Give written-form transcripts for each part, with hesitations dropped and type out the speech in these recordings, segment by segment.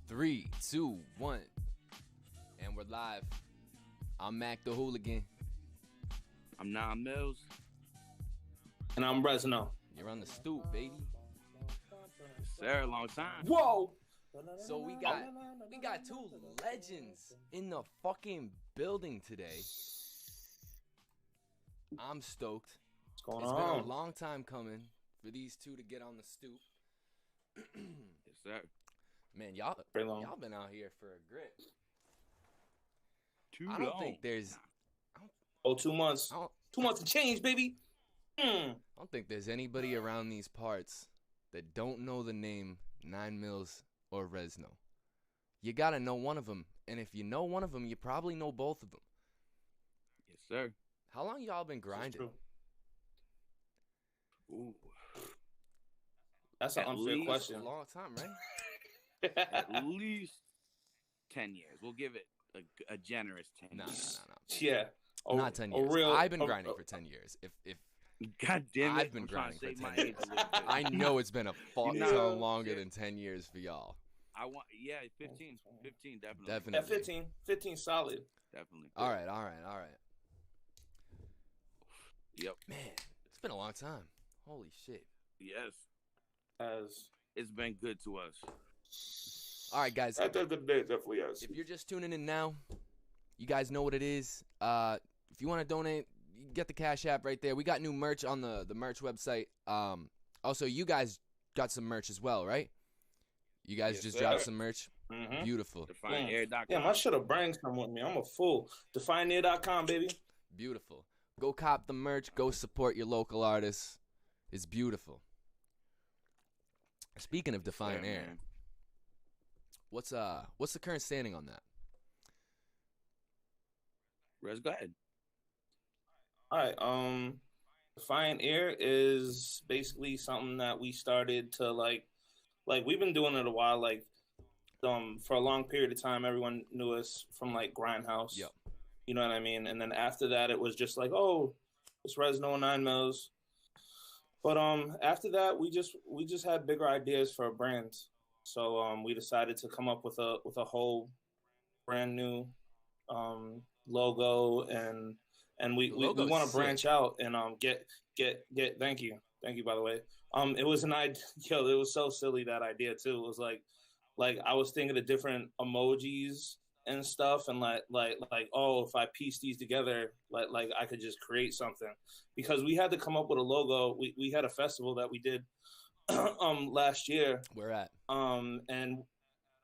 Three, two, one, and we're live. I'm Mac the Hooligan. I'm now Millz. And I'm Rezno. You're on the stoop, baby. Yes, sir, long time. Whoa! So we got two legends in the fucking building today. I'm stoked. What's going It's on? been a long time coming for these two to get on the stoop. Yes, sir. Man, y'all been out here for a grip. Too I don't long. think there's 2 months. 2 months to change, baby. I don't think there's anybody around these parts that don't know the name Millz or Rezno. You gotta know one of them, and if you know one of them, you probably know both of them. Yes, sir. How long y'all been grinding? Ooh. That's an unfair A question. long time, right? At least 10 years. We'll give it a generous 10 No. years. Yeah. Not 10 years. I've been grinding for 10 years. If God damn it. I've been grinding for 10 age years. a little bit. I know it's been a fuck know, ton longer shit. than 10 years for y'all. 15. 15, definitely. Definitely. Yeah, 15 solid. Definitely. All right. Yep. Man, it's been a long time. Holy shit. Yes. As It's been good to us. All right, guys. at the end of the day, definitely yes. If you're just tuning in now, you guys know what it is. If you want to donate, you get the Cash App right there. We got new merch on the merch website. Also, you guys got some merch as well, right? You guys just dropped some merch. Mm-hmm. Beautiful. DefineAir.com. Damn, I should have brought some with me. I'm a fool. DefineAir.com, baby. Beautiful. Go cop the merch. Go support your local artists. It's beautiful. Speaking of Define Air, man. what's the current standing on that? Rez, go ahead. All right. Define Air is basically something that we started to like we've been doing it a while. For a long period of time, everyone knew us from like Grindhouse. Yep. You know what I mean? And then after that, it was just like, oh, it's Rezno and Millz. But after that, we just had bigger ideas for a brand. So we decided to come up with a whole brand new logo, and we want to branch out and get thank you by the way. It was an idea. Yo, it was so silly, that idea too. It was like I was thinking of different emojis and stuff, and like oh, if I piece these together, like I could just create something, because we had to come up with a logo. We had a festival that we did last year. Where at? And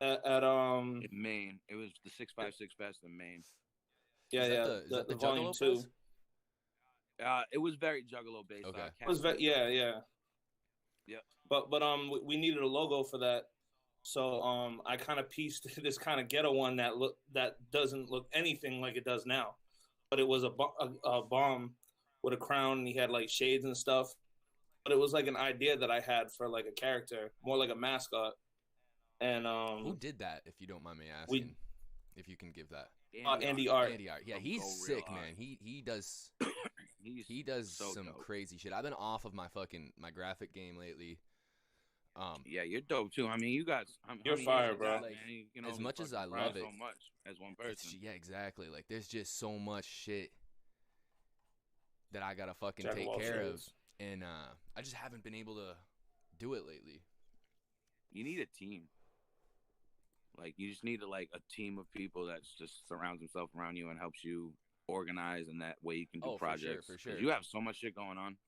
at In Maine. It was the 656 Fest in Maine. Yeah, Is that the volume Juggalo 2. Fest? It was very Juggalo based. Okay. It was yeah. Yep. But we needed a logo for that. So I kind of pieced this kind of ghetto one that doesn't look anything like it does now, but it was a bomb with a crown, and he had like shades and stuff. But it was like an idea that I had for like a character, more like a mascot. And Who did that, if you don't mind me asking? If you can give that. Andy Art. Andy Art. Yeah, he's sick, man. He does so some dope. crazy shit. I've been off of my graphic game lately. Yeah, you're dope too. I mean, you got. You're fire, bro. Like, you know, as much as I love it, so much as one person. Yeah, exactly. Like, there's just so much shit that I gotta fucking Jack of take all care trades. of, and I just haven't been able to do it lately. You need a team. Like, you just need a team of people that just surrounds himself around you and helps you organize, and that way you can do projects. For sure. 'Cause you have so much shit going on.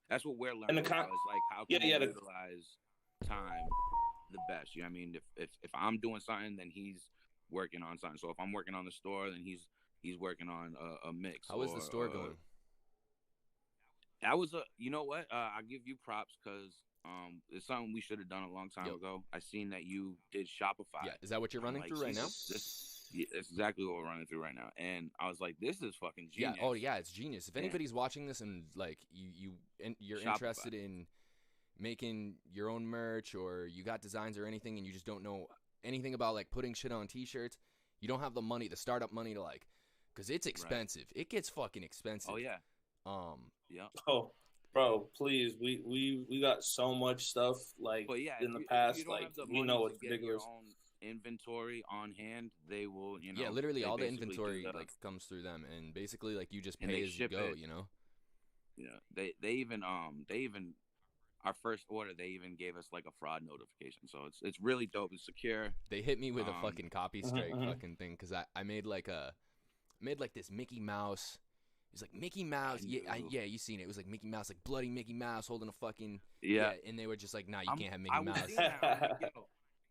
That's what we're learning. And the It's like, how can we the- utilize time the best? You know what I mean? If I'm doing something, then he's working on something. So if I'm working on the store, then he's working on a mix. How is the store going? That was you know what? I give you props, because it's something we should have done a long time ago. I seen that you did Shopify. Yeah, is that what you're running through right now? That's exactly what we're running through right now. And I was like, this is fucking genius. Yeah. Oh yeah, it's genius. If anybody's watching this and like you're Shopify. interested in making your own merch, or you got designs or anything, and you just don't know anything about like putting shit on t-shirts, you don't have the money, the startup money to like, because it's expensive. Right. It gets fucking expensive. Oh yeah. Yeah. Oh, bro, please, we got so much stuff like in the past. Like we know it's ridiculous. Your own inventory on hand, they will, Yeah, literally all the inventory like comes through them, and basically like you just pay as you go, you know. Yeah, they even our first order, they even gave us like a fraud notification, so it's really dope. It's secure. They hit me with a fucking copy strike fucking thing because I made like this Mickey Mouse. It was like Mickey Mouse. Yeah, you seen it. It was like Mickey Mouse, like bloody Mickey Mouse holding a fucking and they were just like, nah, you can't have Mickey Mouse.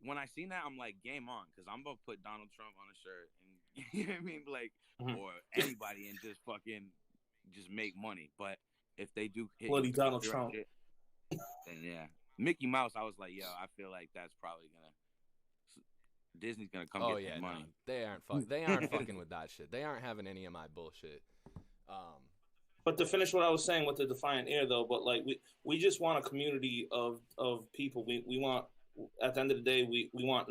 When I seen that, I'm like, game on, because I'm gonna put Donald Trump on a shirt, and you know what I mean, like, or anybody, and just fucking just make money. But if they do hit bloody Donald Trump, then yeah, Mickey Mouse, I was like, yo, I feel like that's probably Disney's gonna come get money. No, they aren't fucking with that shit. They aren't having any of my bullshit. But to finish what I was saying with the Defiant Air, though, but like we just want a community of people. We want, at the end of the day, we want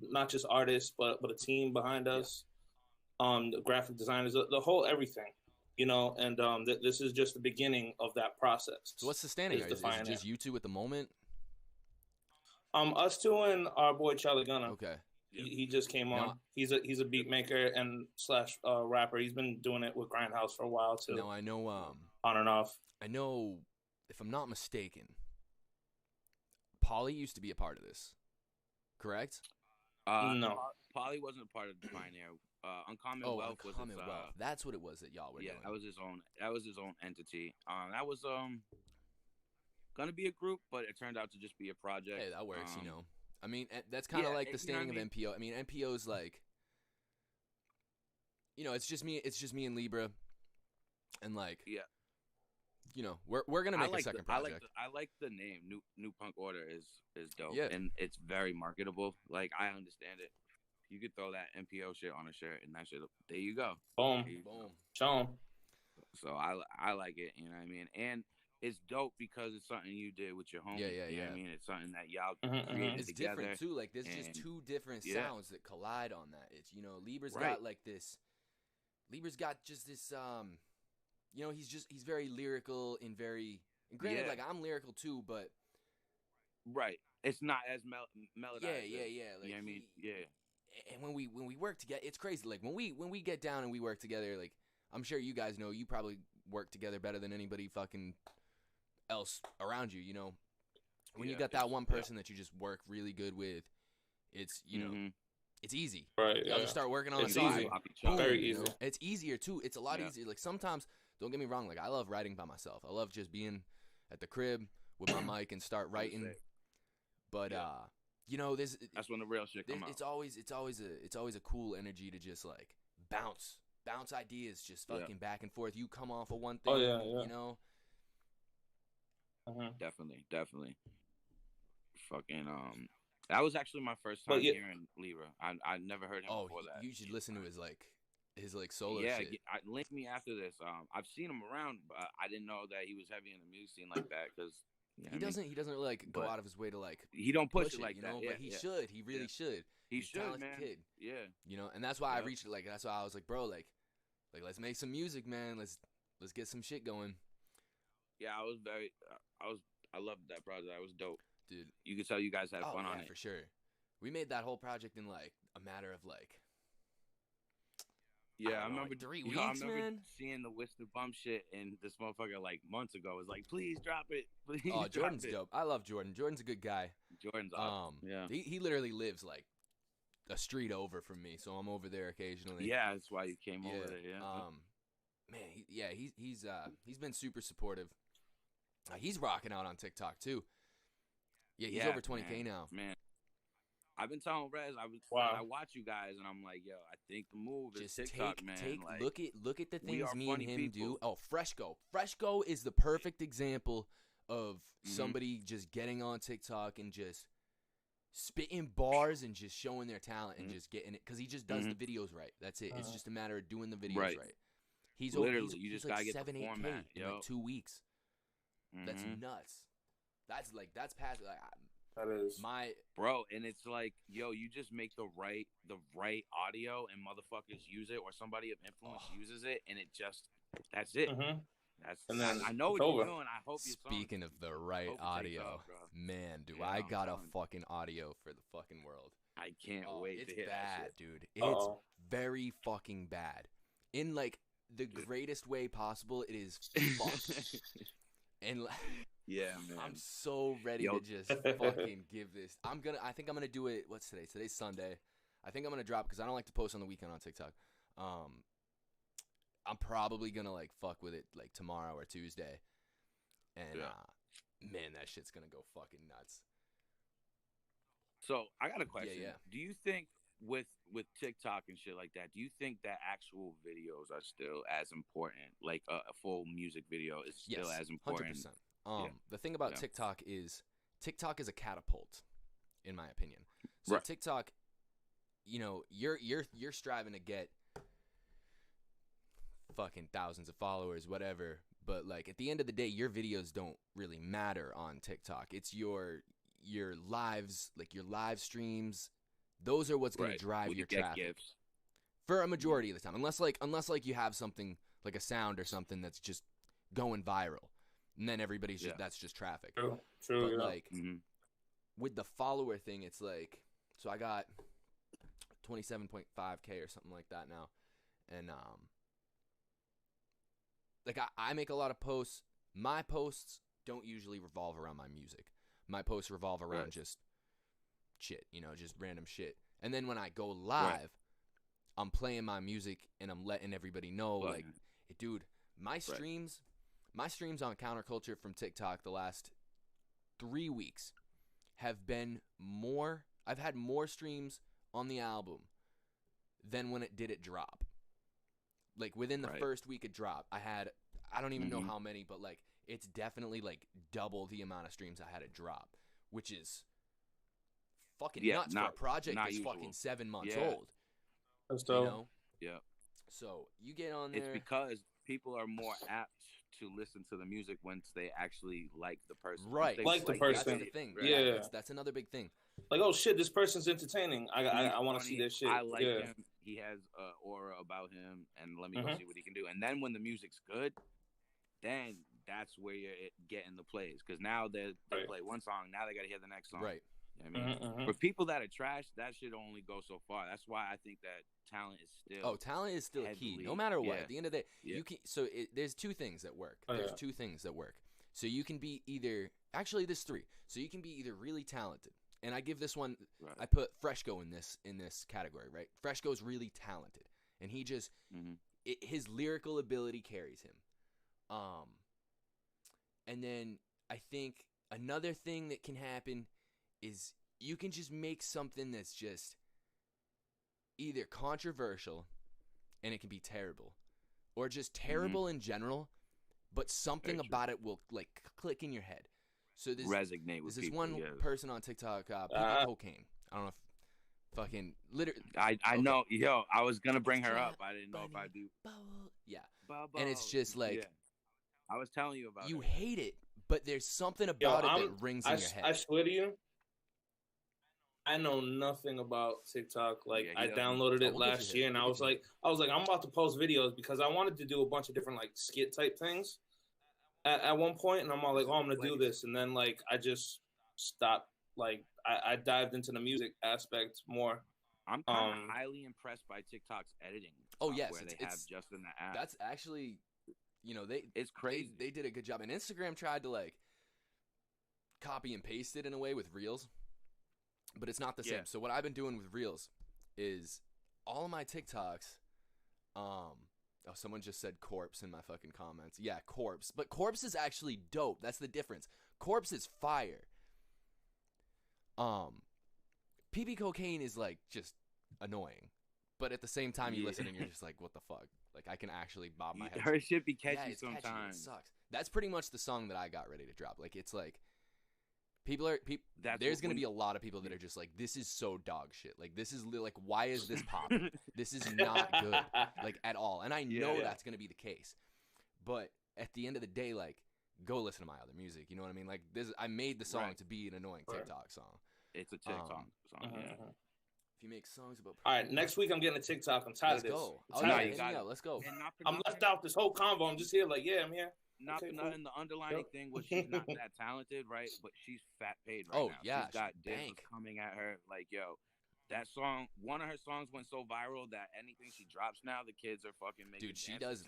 not just artists, but a team behind us, the graphic designers, the whole everything, you know. And this is just the beginning of that process. So what's sustaining it? Is it just you two at the moment? Us two and our boy Charlie Gunner. Okay. He just came on. He's a beat maker and slash rapper. He's been doing it with Grindhouse for a while too. No, I know. On and off. I know, if I'm not mistaken, Pauly used to be a part of this. Correct? No, Pauly wasn't a part of the Pioneer. Uncommon Wealth was his, Wealth. That's what it was that y'all were doing. Yeah, that was his own entity. That was gonna be a group, but it turned out to just be a project. Hey, that works, you know. I mean, that's kind of like the standing of NPO. I mean, NPO's like, you know, it's just me and Libra, and like, you know, we're gonna make a second project. I like the name. New Punk Order is dope, yeah, and it's very marketable. Like, I understand it. You could throw that NPO shit on a shirt, and that shit, there you go. Boom. Show 'em. So I like it. You know what I mean? And it's dope because it's something you did with your homies. Yeah. You know what I mean? It's something that y'all created it's together. Different too. Like, there's just two different sounds that collide on that. It's, you know, Libra's got like this. Libra's got just this. You know, he's very lyrical and very. And granted, like, I'm lyrical too, but. Right. It's not as melodized. Yeah. Like, you know what I mean? Yeah. And when we work together, it's crazy. Like, when we get down and we work together, like, I'm sure you guys know, you probably work together better than anybody fucking else around you, you know. When you got that one person that you just work really good with, it's, you know, it's easy. Right. Y'all just start working on it's a song. Easy. Boom, very easy. You know? It's easier too. It's a lot easier. Like, sometimes, don't get me wrong, like, I love writing by myself. I love just being at the crib with my mic and start writing. But you know, that's when the real shit come out. It's always a cool energy to just like bounce ideas just fucking back and forth. You come off of one thing, you know. Definitely. Fucking that was actually my first time hearing Libra. I never heard him before that. You should listen to his solo shit. Yeah, link me after this. I've seen him around, but I didn't know that he was heavy in the music scene like that, because he doesn't really like go out of his way to like he don't push it like you that, know, but he should. He really should. He's a talented kid. Yeah. You know, and that's why I reached like that's why I was like, bro, like let's make some music, man. Let's get some shit going. Yeah, I loved that project. That was dope. Dude. You could tell you guys had fun on it. For sure. We made that whole project in like a matter of like I remember like 3 weeks, I remember man. seeing the Whisper Bump shit, and this motherfucker like months ago was like, "Please drop it." Please Jordan's dope. I love Jordan. Jordan's a good guy. Jordan's awesome. Yeah. He literally lives like a street over from me, so I'm over there occasionally. Yeah, that's why you came over there. Yeah. Man, he's been super supportive. He's rocking out on TikTok too. Yeah, he's over 20K now. Man, I've been telling Rez, I watch you guys, and I'm like, yo, I think the move is TikTok, man. Like, look at the things me and him people. do. Oh, Freshco is the perfect example of somebody just getting on TikTok and just spitting bars and just showing their talent and just getting it, because he just does the videos right. That's it. It's just a matter of doing the videos right. He's literally he's, you he's just like gotta get 7, the 8K format, in like 2 weeks. That's nuts. That's past like That is bro, and it's like, yo, you just make the right audio, and motherfuckers use it, or somebody of influence uses it, and that's it. Mm-hmm. And then I know what you're doing. I hope you're speaking of the right audio, man. Do I got a fucking audio for the fucking world? I can't wait. It's to hear bad, that shit. dude. It's very fucking bad. In like the greatest way possible. It is fucked. And yeah, man. I'm so ready to just fucking give this. I think I'm gonna do it. What's today? Today's Sunday. I think I'm gonna drop because I don't like to post on the weekend on TikTok. I'm probably gonna like fuck with it like tomorrow or Tuesday, and man, that shit's gonna go fucking nuts. So I got a question. Yeah. Do you think with TikTok and shit like that, do you think that actual videos are still as important? Like a full music video is still as important? 100%. The thing about TikTok is a catapult, in my opinion. So TikTok, you know, you're striving to get fucking thousands of followers, whatever. But like at the end of the day, your videos don't really matter on TikTok. It's your lives, like your live streams. Those are what's going to drive your traffic for a majority of the time, unless like you have something like a sound or something that's just going viral, and then everybody's just that's just traffic. True. But like with the follower thing, it's like, so I got 27.5K or something like that now, and like I make a lot of posts. My posts don't usually revolve around my music. My posts revolve around just shit, you know, just random shit. And then when I go live, I'm playing my music and I'm letting everybody know, like, hey, dude, my streams on Counterculture from TikTok the last 3 weeks have been more. I've had more streams on the album than when it drop. Like within the first week it dropped, I don't even know how many, but like it's definitely like double the amount of streams I had it drop, which is fucking nuts for a project that's fucking 7 months old. That's dope. You know? Yeah. So you get on there. It's because people are more apt to listen to the music once they actually like the person. Right. Like the person. That's the thing. Right? Yeah. That's another big thing. Like, oh shit, this person's entertaining. I want to see this shit. I like him. He has an aura about him, and let me go see what he can do. And then when the music's good, then that's where you're getting the plays. Because now they play one song, now they got to hear the next song. Right. You know what I mean? For people that are trash, that should only go so far. That's why I think that talent is still talent is still key, no matter what. At the end of the day, you can. So there's two things that work. There's two things that work. So you can be either there's three. So you can be either really talented, and I give this one. I put Freshco in this category. Right, Freshco's really talented, and he just his lyrical ability carries him. And then I think another thing that can happen is you can just make something that's just either controversial and it can be terrible, or just terrible in general, but something about it will like click in your head. So this resonate with this people, one person on TikTok, Cocaine. I don't know if fucking literally. I know, yo. I was gonna bring her up. I didn't know if I do. Yeah, and it's just like I was telling you about. You hate it, but there's something about it that rings in your head. I swear to you, I know nothing about TikTok. Like I downloaded it last year, and I was like, I'm about to post videos because I wanted to do a bunch of different like skit type things at one point, and I'm all like, oh, I'm gonna do this, and then like I just stopped. Like I dived into the music aspect more. I'm kind of highly impressed by TikTok's editing. Oh yes, where they have just in the app. That's actually, you know, it's crazy. They did a good job, and Instagram tried to like copy and paste it in a way with Reels. But it's not the same. So what I've been doing with Reels is all of my TikToks. Someone just said corpse in my fucking comments. Yeah, corpse. But corpse is actually dope. That's the difference. Corpse is fire. PB Cocaine is like just annoying. But at the same time you listen and you're just like, what the fuck? Like I can actually bob my head. Her shit be catchy sometimes. Catchy. It sucks. That's pretty much the song that I got ready to drop. Like it's like there's going to be a lot of people that are just like, this is so dog shit. Like, this is like, why is this popping? This is not good, like, at all. And I know that's going to be the case. But at the end of the day, like, go listen to my other music. You know what I mean? Like this, I made the song to be an annoying TikTok song. It's a TikTok song. Yeah. If you make songs about, all right, next week I'm getting a TikTok. I'm tired of this. Let's go. I'm left out this whole convo. I'm just here, like, yeah, I'm here. Not the underlining thing was she's not that talented, right? But she's fat paid right now. Yeah, she's got dims coming at her. Like, yo, that song, one of her songs went so viral that anything she drops now, the kids are fucking making. Dude, she does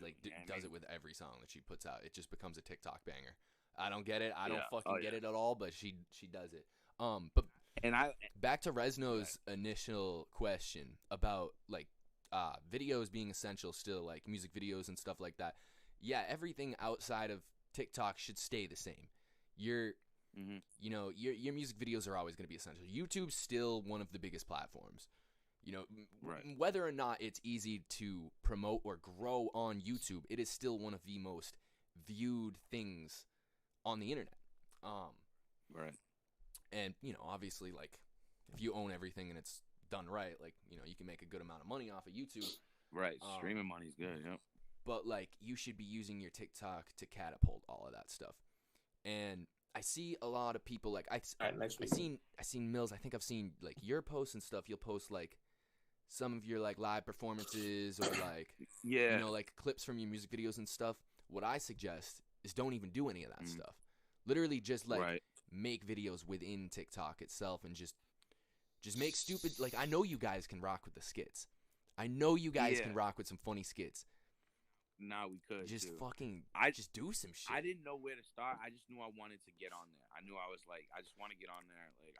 does it with every song that she puts out. It just becomes a TikTok banger. I don't get it. I don't fucking get it at all. But she does it. But back to Rezno's initial question about like videos being essential still, like music videos and stuff like that. Yeah, everything outside of TikTok should stay the same. Your music videos are always going to be essential. YouTube's still one of the biggest platforms. You know, whether or not it's easy to promote or grow on YouTube, it is still one of the most viewed things on the internet. And, you know, obviously, like, if you own everything and it's done right, like, you know, you can make a good amount of money off of YouTube. Right. Streaming money's good, yep. But, like, you should be using your TikTok to catapult all of that stuff. And I see a lot of people, like, I seen Millz. I think I've seen, like, your posts and stuff. You'll post, like, some of your, like, live performances or, like, you know, like, clips from your music videos and stuff. What I suggest is don't even do any of that stuff. Literally just, like, make videos within TikTok itself and just make stupid, like, I know you guys can rock with the skits. I know you guys can rock with some funny skits. Nah, we could just fucking just do some shit. I didn't know where to start. I just knew I wanted to get on there. I knew I was like, I just want to get on there. Like,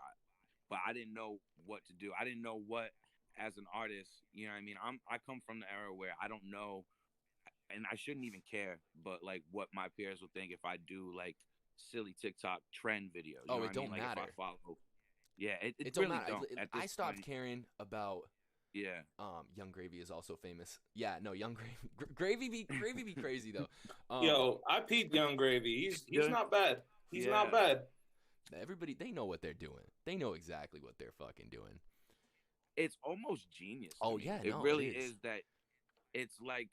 but I didn't know what to do. I didn't know what, as an artist, you know what I mean? I come from the era where I don't know, and I shouldn't even care, but like what my peers will think if I do like silly TikTok trend videos. It don't matter. If I follow, it don't really matter. don't. I stopped caring about. Yeah. Young Gravy is also famous. Yeah, no, Young Gravy be crazy though. Yo, I peeped Young Gravy. He's not bad. He's not bad. Everybody, they know what they're doing. They know exactly what they're fucking doing. It's almost genius. Yeah, it really is that. It's like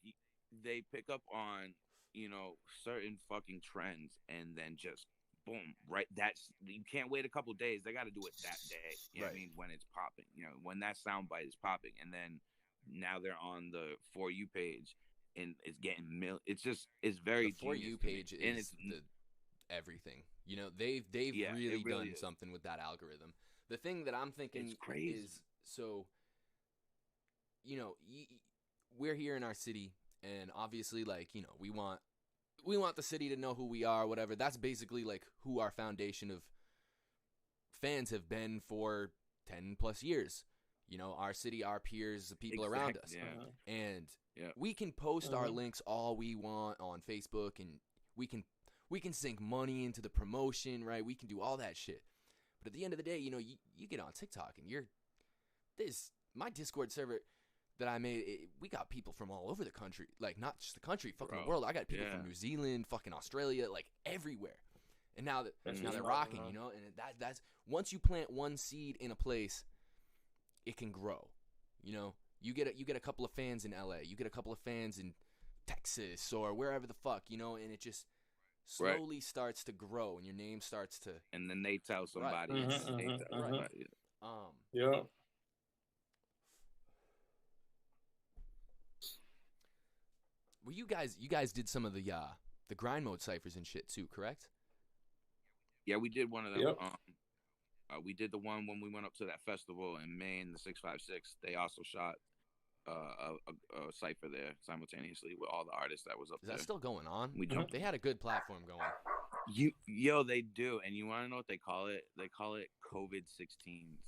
they pick up on, you know, certain fucking trends and then just boom, right? You can't wait a couple days. They got to do it that day. You know what I mean? When it's popping, you know, when that soundbite is popping, and then now they're on the For You page, and it's getting it's very the For You page and is everything. You know, they've really done something with that algorithm. The thing that I'm thinking is, so, you know, we're here in our city, and obviously, like, you know, we want the city to know who we are, whatever. That's basically like who our foundation of fans have been for 10 plus years. You know, our city, our peers, the people around us. Yeah. And we can post our links all we want on Facebook, and we can sink money into the promotion, right? We can do all that shit. But at the end of the day, you know, you get on TikTok and my Discord server that I made, we got people from all over the country, like not just the country, fucking the world. I got people from New Zealand, fucking Australia, like everywhere. And now they're rocking, you know. And that's once you plant one seed in a place, it can grow. You know, you get a couple of fans in LA, you get a couple of fans in Texas or wherever the fuck, you know, and it just slowly starts to grow, and your name starts to. And then they tell somebody. Yeah. Well, you guys did some of the grind mode ciphers and shit too, correct? Yeah, we did one of them. Yep. We did the one when we went up to that festival in Maine, the 656. They also shot a cipher there simultaneously with all the artists that was up there. Is that still going on? We jumped. They had a good platform going. They do, and you want to know what they call it? They call it COVID-16s.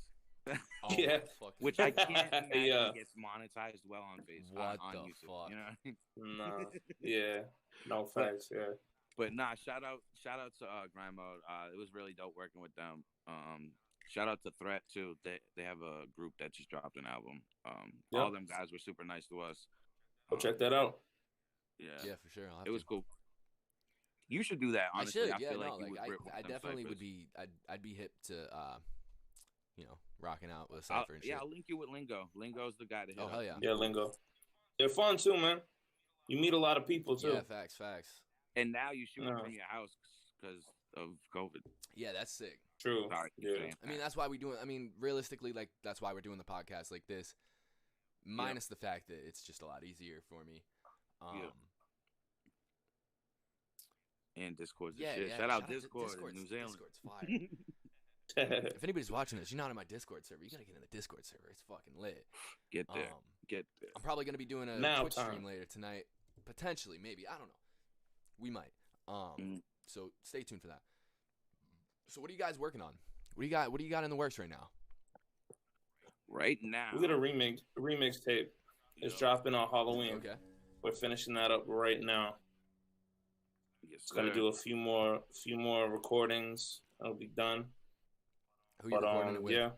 Which I can't imagine gets monetized well on Facebook. On YouTube, fuck? You know? Nah. Yeah. No facts. Yeah. But nah, shout out to Grind Mode. It was really dope working with them. Shout out to Threat too. They have a group that just dropped an album. All them guys were super nice to us. Go check that out. Yeah, for sure. It was cool. You should do that. Honestly, I should. I definitely would be. I'd be hip to. You know, rocking out with Cypher and shit. Yeah, I'll link you with Lingo. Lingo's the guy to hit. Oh, hell yeah. Yeah, Lingo. They're fun too, man. You meet a lot of people too. Yeah, facts. And now you shoot from your house, because of COVID. Yeah, that's sick. True. Sorry, Yeah. I mean, that's why we doing. I mean, realistically, like that's why we're doing the podcast like this. Minus the fact that it's just a lot easier for me. And Discord's yeah, shit. yeah. Shout out Discord in New Zealand. Discord's fire. If anybody's watching this, you're not in my Discord server. You gotta get in the Discord server. It's fucking lit. Get there. Get there. I'm probably gonna be doing a Twitch stream later tonight. Potentially, maybe. I don't know. We might. So stay tuned for that. So what are you guys working on? What do you got in the works right now? Right now, we got a remix tape. It's dropping on Halloween. Okay. We're finishing that up right now. Yes, It's gonna do a few more recordings. That'll be done. Who you recording it with? Yeah,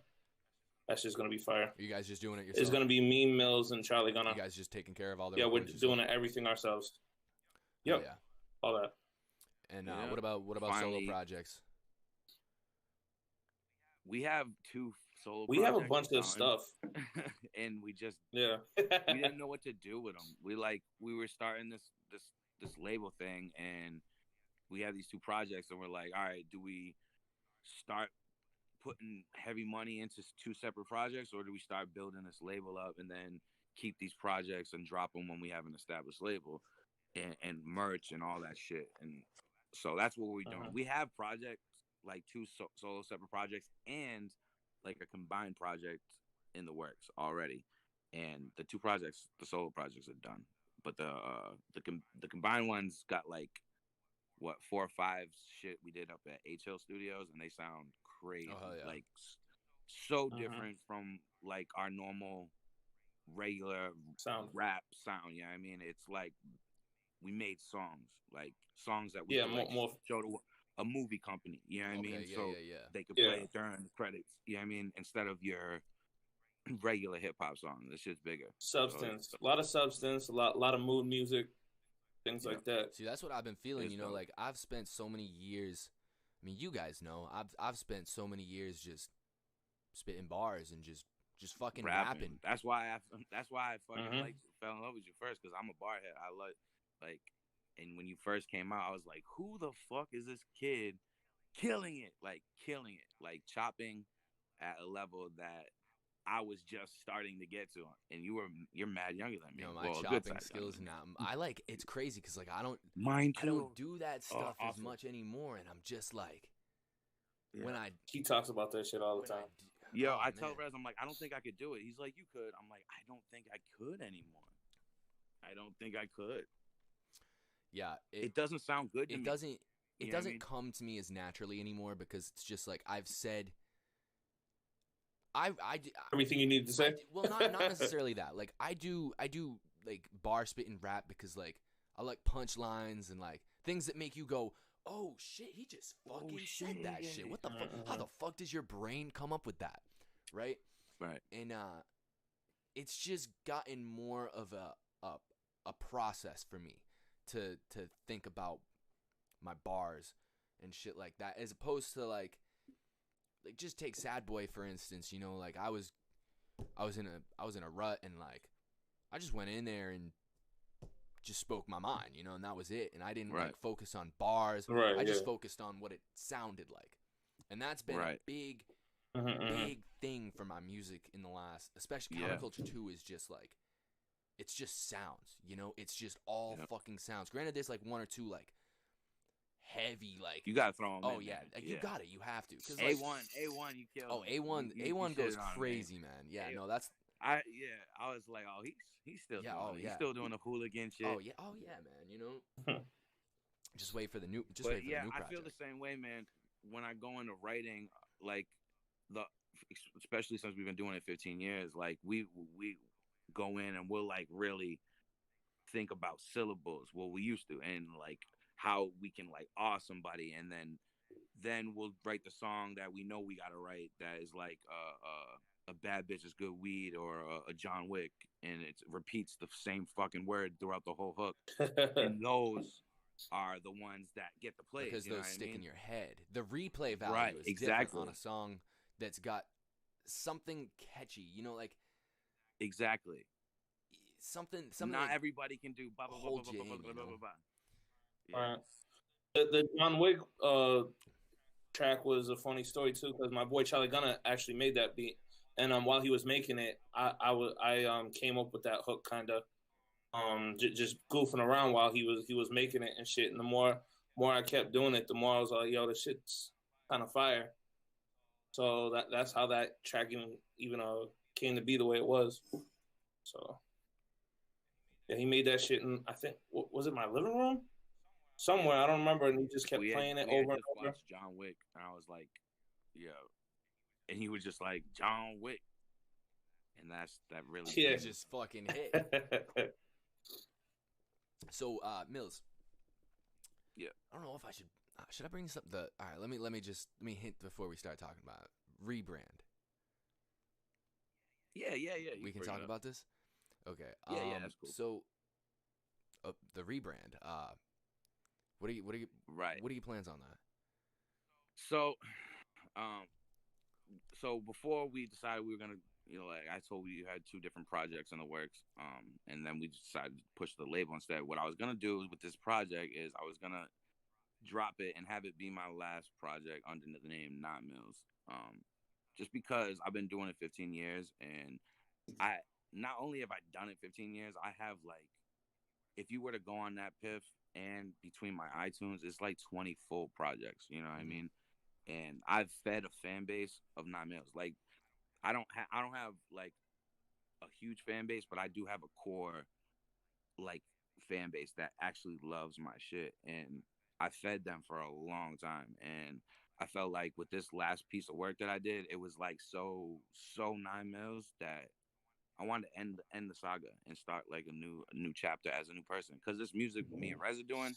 that's just gonna be fire. Are you guys just doing it yourself? It's gonna be me, Millz, and Charlie Gunna. You guys just taking care of all the. Yeah, we're doing everything ourselves. Yep. Oh, yeah. All that. And what about Finally, solo projects? We have 2 solo. We have a bunch of stuff, and we just we didn't know what to do with them. We were starting this label thing, and we have these 2 projects, and we're like, all right, do we start putting heavy money into 2 separate projects, or do we start building this label up and then keep these projects and drop them when we have an established label and merch and all that shit? And so that's what we're doing. We have projects, like 2 solo separate projects and like a combined project in the works already. And the 2 projects, the solo projects are done, but the combined ones got like 4 or 5 shit we did up at HL Studios, and they sound crazy. Like so different from like our normal regular rap sound. Yeah, I mean, it's like we made songs that we more show to a movie company. You know what I mean? Yeah, so they could play it during the credits. You know what I mean? Instead of your regular hip hop song. This shit's bigger. Substance. A lot of substance, a lot of mood music, things like that. See, that's what I've been feeling, you know, like I've spent so many years, I mean, you guys know, I've spent so many years just spitting bars and just fucking rapping. That's why I fucking like fell in love with you first, because I'm a barhead. I like, and when you first came out, I was like, who the fuck is this kid killing it, like chopping at a level that I was just starting to get to, and you're mad younger than me. You know, my chopping skills now. I like, it's crazy because like I don't do that stuff as much anymore, and I'm just like, when he talks about that shit all the time. I tell Rez, I'm like, I don't think I could do it. He's like, you could. I'm like, I don't think I could anymore. I don't think I could. Yeah, it doesn't sound good to me. It doesn't come to me as naturally anymore, because it's just like I've said. I everything you need to say. Well, not necessarily that. Like I do like bar spitting rap because like I like punchlines and like things that make you go, oh shit, he just fucking said that shit. What the fuck? How the fuck does your brain come up with that? Right. And it's just gotten more of a process for me to think about my bars and shit like that, as opposed to like just take Sad Boy for instance. You know, like I was in a rut, and like I just went in there and just spoke my mind, you know, and that was it. And I didn't like focus on bars. I just focused on what it sounded like, and that's been a big thing for my music in the last, especially Counterculture 2 is just like, it's just sounds, you know, it's just all fucking sounds. Granted, there's like 1 or 2 like heavy, like you gotta throw them. Oh yeah, like, you got it. You have to. Cause A1, like, you kill. Oh, A1 goes crazy, man. Yeah, no, that's. I was like, oh, he's still he's still doing the hooligan shit. Oh yeah, man. You know, just wait for the new. Just wait for the new project. I feel the same way, man. When I go into writing, like especially since we've been doing it 15 years, like we go in and we'll like really think about syllables. Well, we used to, and like how we can like awe somebody, and then we'll write the song that we know we gotta write, that is like a bad bitch is good weed, or a John Wick, and it repeats the same fucking word throughout the whole hook. And those are the ones that get the plays, because those stick in your head. The replay value is exactly different on a song that's got something catchy, you know, like exactly something. Not like everybody can do. Blah, blah, blah, blah, blah, blah, blah, blah, blah. Yeah. The John Wick track was a funny story too, because my boy Charlie Gunner actually made that beat, and while he was making it, I came up with that hook kind of just goofing around while he was making it and shit. And the more I kept doing it, the more I was like, yo, this shit's kind of fire. So that's how that track even came to be the way it was. So yeah, he made that shit in, I think, was it my living room? Somewhere, I don't remember, and he just kept playing it over and over. Watched John Wick, and I was like, yo, and he was just like John Wick, and that really just fucking hit. So, Millz. Yeah. I don't know if I should I bring this up? All right, let me hint before we start talking about it. Rebrand. Yeah. We can talk about this. Okay. Yeah, that's cool. So, the rebrand. What are you right? What are your plans on that? So, so before we decided we were gonna, like I told you had 2 different projects in the works, and then we decided to push the label instead. What I was gonna do with this project is I was gonna drop it and have it be my last project under the name Not Millz. Just because I've been doing it 15 years, and I not only have I done it 15 years, I have like, if you were to go on that piff and between my iTunes, it's like 20 full projects. You know what I mean? And I've fed a fan base of Not Millz. Like, I don't have like a huge fan base, but I do have a core like fan base that actually loves my shit, and I fed them for a long time. And I felt like with this last piece of work that I did, it was like so 9 Millz that I wanted to end the saga and start like a new chapter as a new person. Because this music me and Reza doing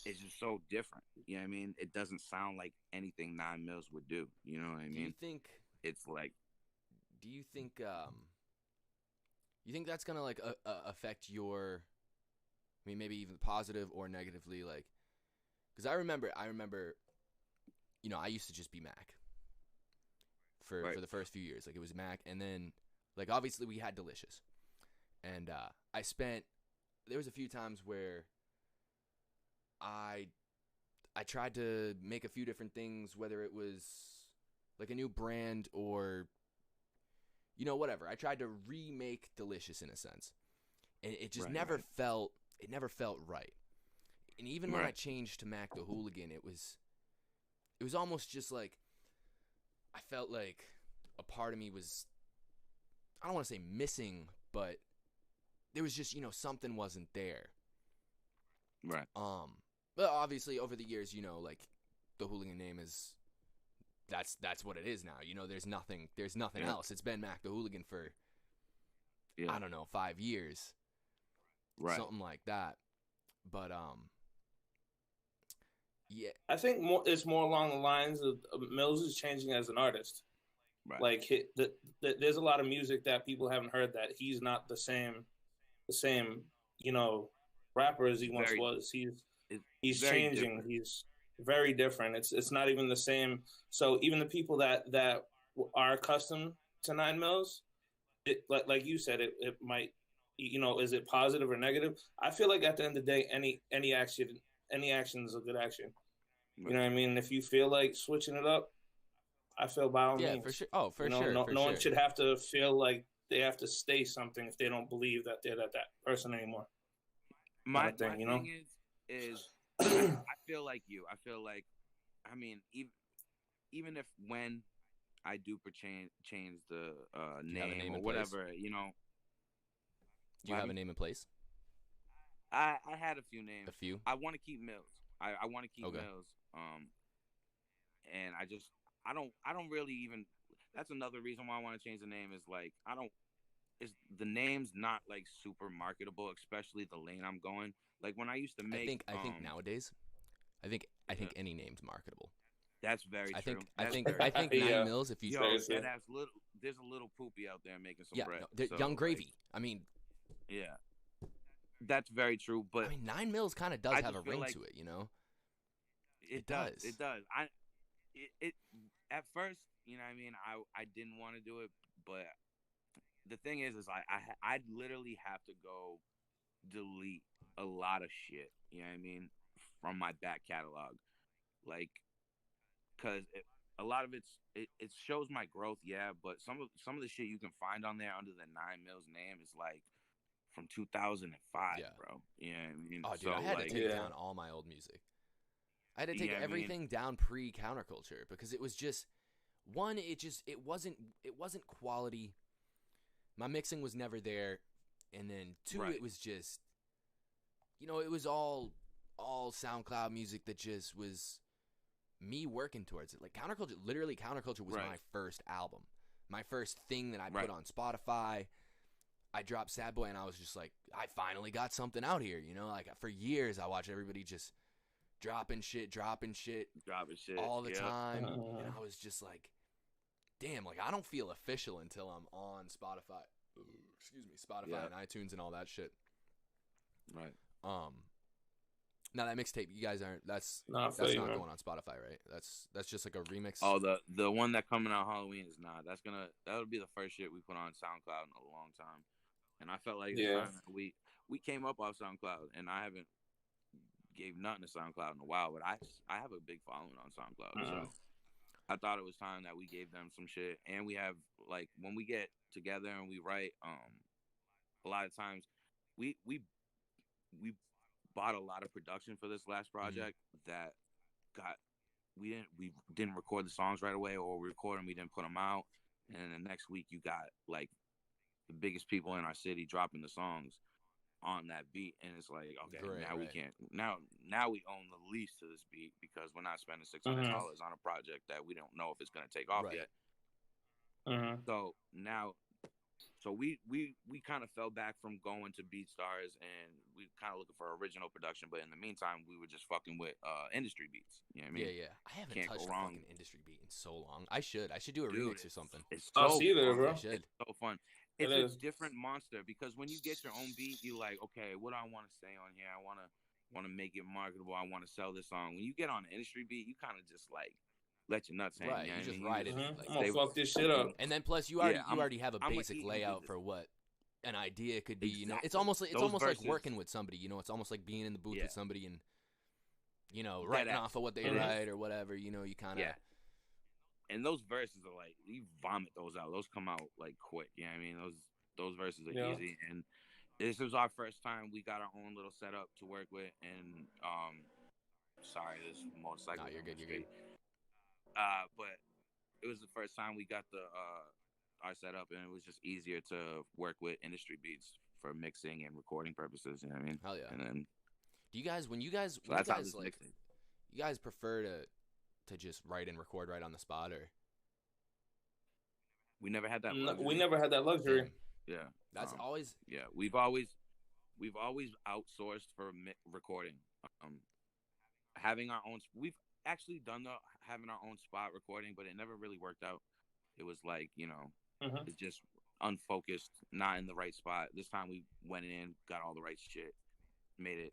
is just so different. You know what I mean? It doesn't sound like anything 9 Millz would do. You know what I mean? Do you think it's like? Do you think you think that's gonna like affect your? I mean, maybe even positive or negatively, like, because I remember, I used to just be Mac for the first few years. Like, it was Mac, and then, like, obviously we had Delicious, and there was a few times where I tried to make a few different things, whether it was like a new brand or whatever. I tried to remake Delicious in a sense, and it just never felt right. And even when I changed to Mac the Hooligan, it was almost just like I felt like a part of me was, I don't want to say missing, but there was just, something wasn't there. Right. But obviously over the years, like the Hooligan name is that's what it is now. There's nothing else. It's been Mac the Hooligan for I don't know, 5 years. Right. Something like that. But yeah. I think it's more along the lines of Millz is changing as an artist. Right. Like there's a lot of music that people haven't heard that he's not the same rapper as he once was. He's changing. Different. He's very different. It's not even the same. So even the people that are accustomed to 9 Millz, like you said, it might, is it positive or negative? I feel like at the end of the day, any action is a good action. Right. You know what I mean? If you feel like switching it up, I feel by all means. Yeah, for sure. Oh, for sure. No one should have to feel like they have to stay something if they don't believe that they're that person anymore. My thing is I feel like you. I feel like, I mean, even if when I do change the name or whatever, Do you have a name in place? I had a few names. A few? I want to keep Millz. I want to keep Millz. And I don't really even. That's another reason why I want to change the name. Is like the name's not like super marketable, especially the lane I'm going. Like when I used to make. I think nowadays, I think any name's marketable. That's very true. I think 9 Millz. If you there's a little poopy out there making some bread. No, Young Gravy. I mean. Yeah. That's very true, but I mean 9 Millz kind of does have a ring to it, It does. It does. It at first, what I mean, I didn't want to do it, but the thing is I literally have to go delete a lot of shit. You know what I mean? from my back catalog, like, because a lot of it shows my growth, yeah. But some of the shit you can find on there under the 9 Millz name is like from 2005, Yeah. bro. Yeah, I mean, Oh, dude, so, I had like, to take down all my old music. I had to take Yeah, I mean- everything down pre-counterculture because it was just one. It wasn't quality. My mixing was never there, and then two, Right. it was just, it was all SoundCloud music that just was me working towards it. Like Counterculture was Right. my first album, my first thing that I Right. put on Spotify. I dropped Sad Boy, and I was just like, I finally got something out here, Like, for years, I watched everybody just dropping shit dropping shit all the yeah. time, and I was just like, damn, like, I don't feel official until I'm on Spotify. Excuse me, Spotify Yeah. and iTunes and all that shit. Right. Now that mixtape, you guys aren't. That's not going on Spotify, right? That's just like a remix. Oh, the one that coming out Halloween is not. That'll be the first shit we put on SoundCloud in a long time. And I felt like we came up off SoundCloud, and I haven't gave nothing to SoundCloud in a while, but I have a big following on SoundCloud, so I thought it was time that we gave them some shit. And we have, like, when we get together and we write, a lot of times we bought a lot of production for this last project that we didn't record the songs right away, or we record them, we didn't put them out, and then the next week you got like the biggest people in our city dropping the songs on that beat, and it's like, okay, we can't now we own the lease to this beat because we're not spending $600 on a project that we don't know if it's going to take off yet. So now, we kind of fell back from going to BeatStars, and we kind of looking for original production, but in the meantime we were just fucking with industry beats, you know what I mean? Yeah, I haven't touched a fucking industry beat in so long. I should do a remix or something. It's so fun, bro. It's so fun. It's a different monster because when you get your own beat, you like, okay, what do I want to say on here? I want to make it marketable. I want to sell this song. When you get on an industry beat, you kind of just like let your nuts hang. Right, you just ride it. Like, I'm gonna fuck this shit up. And then plus you already have a basic layout for what an idea could be. Exactly. It's almost like verses. working with somebody. It's almost like being in the booth with somebody and Right writing off of what they write or whatever. You kind of And those verses are like, you vomit those out. Those come out like quick. You know what I mean? Those verses are easy. And this was our first time we got our own little setup to work with. And sorry, this motorcycle. No, you're good. But it was the first time we got our setup, and it was just easier to work with industry beats for mixing and recording purposes. You know what I mean? Hell yeah. And then, do you guys you guys prefer to just write and record right on the spot, or we never had that. We never had that luxury. Yeah, that's always. Yeah, we've always outsourced for recording. Having our own. We've actually done having our own spot recording, but it never really worked out. It was like, it's just unfocused, not in the right spot. This time we went in, got all the right shit, made it,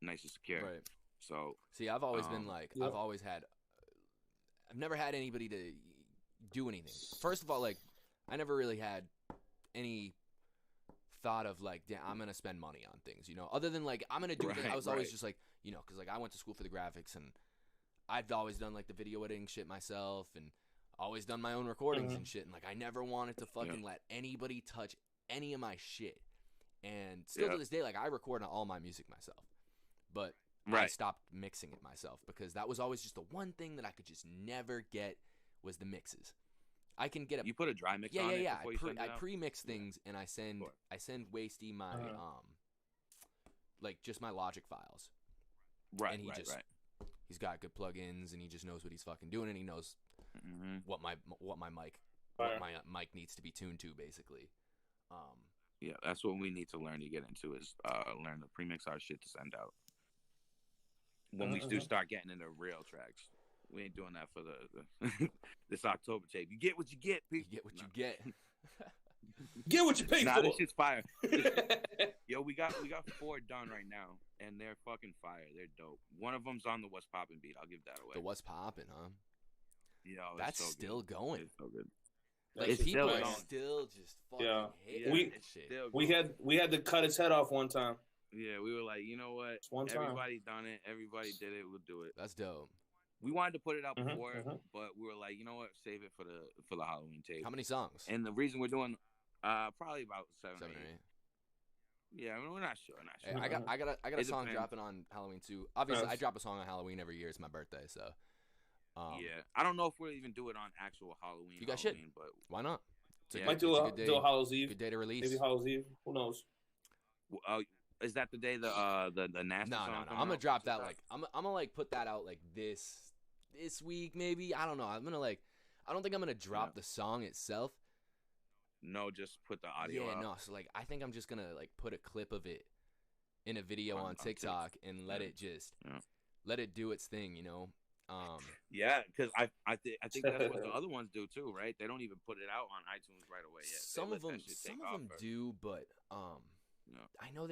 nice and secure. Right. So see, I've always been like, I've never had anybody to do anything. First of all, like, I never really had any thought of like, damn, I'm gonna spend money on things, other than like I'm gonna do things. I was always just like, because like I went to school for the graphics, and I've always done like the video editing shit myself, and always done my own recordings and shit, and like I never wanted to fucking let anybody touch any of my shit. And still to this day, like, I record all my music myself, but I stopped mixing it myself because that was always just the one thing that I could just never get was the mixes. I can get you put a dry mix on it. Yeah. I pre-mix things, and I send Wasty my like just my Logic files. Right. And he's got good plugins, and he just knows what he's fucking doing, and he knows what my mic needs to be tuned to, basically. Yeah, that's what we need to learn to get into is learn to premix our shit to send out. When we do start getting into real tracks, we ain't doing that for the this October tape. You get what you get, people. You get what you get. Get what you pay for. This shit's fire. Yo, we got 4 done right now, and they're fucking fire. They're dope. One of them's on the What's Poppin' beat. I'll give that away. The What's Poppin', huh? Yo, that's so still good. going. It's so good. Like, it's people still are going. still just fucking hitting we shit. We had to cut his head off one time. Yeah, we were like, you know what? One time. Everybody done it. Everybody did it. We'll do it. That's dope. We wanted to put it out before, but we were like, you know what? Save it for the Halloween tape. How many songs? And the reason we're doing, probably about seven or eight. 8. Yeah, I mean, we're not sure. Hey, I got a song dropping on Halloween too. Obviously, I drop a song on Halloween every year. It's my birthday, so. Yeah, I don't know if we'll even do it on actual Halloween. You guys Halloween, should, but why not? Might do a Hallows Eve. Good day to release. Maybe Hallows Eve. Who knows? Is that the day the nasty song? No. I'm gonna drop that like I'm gonna like put that out like this week maybe. I don't know. I'm gonna like I don't think I'm gonna drop the song itself. No, just put the audio. Yeah, out. no. So like I think I'm just gonna like put a clip of it in a video on TikTok and let it just let it do its thing, you know. Yeah, because I think that's what the other ones do too, right? They don't even put it out on iTunes right away yet. Some of them do, but I know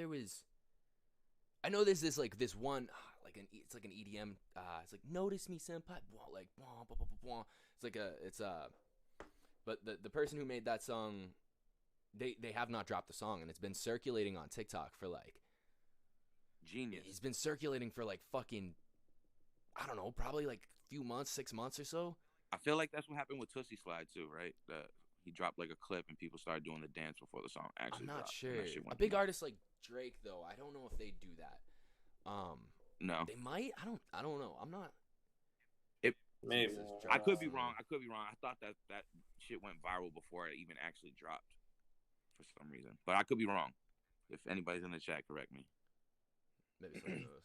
there's this like this one like it's like an EDM it's like Notice Me Senpai like but the person who made that song they have not dropped the song and it's been circulating on TikTok for like genius. It's been circulating for like fucking I don't know, probably like a few months, 6 months or so. I feel like that's what happened with Tootsie Slide too, right? He dropped like a clip and people started doing the dance before the song actually I'm not dropped, sure. A big artist like Drake though, I don't know if they do that. No. They might. I don't know. I'm not. Maybe. I could be wrong. I thought that shit went viral before it even actually dropped for some reason. But I could be wrong. If anybody's in the chat, correct me. Maybe someone knows.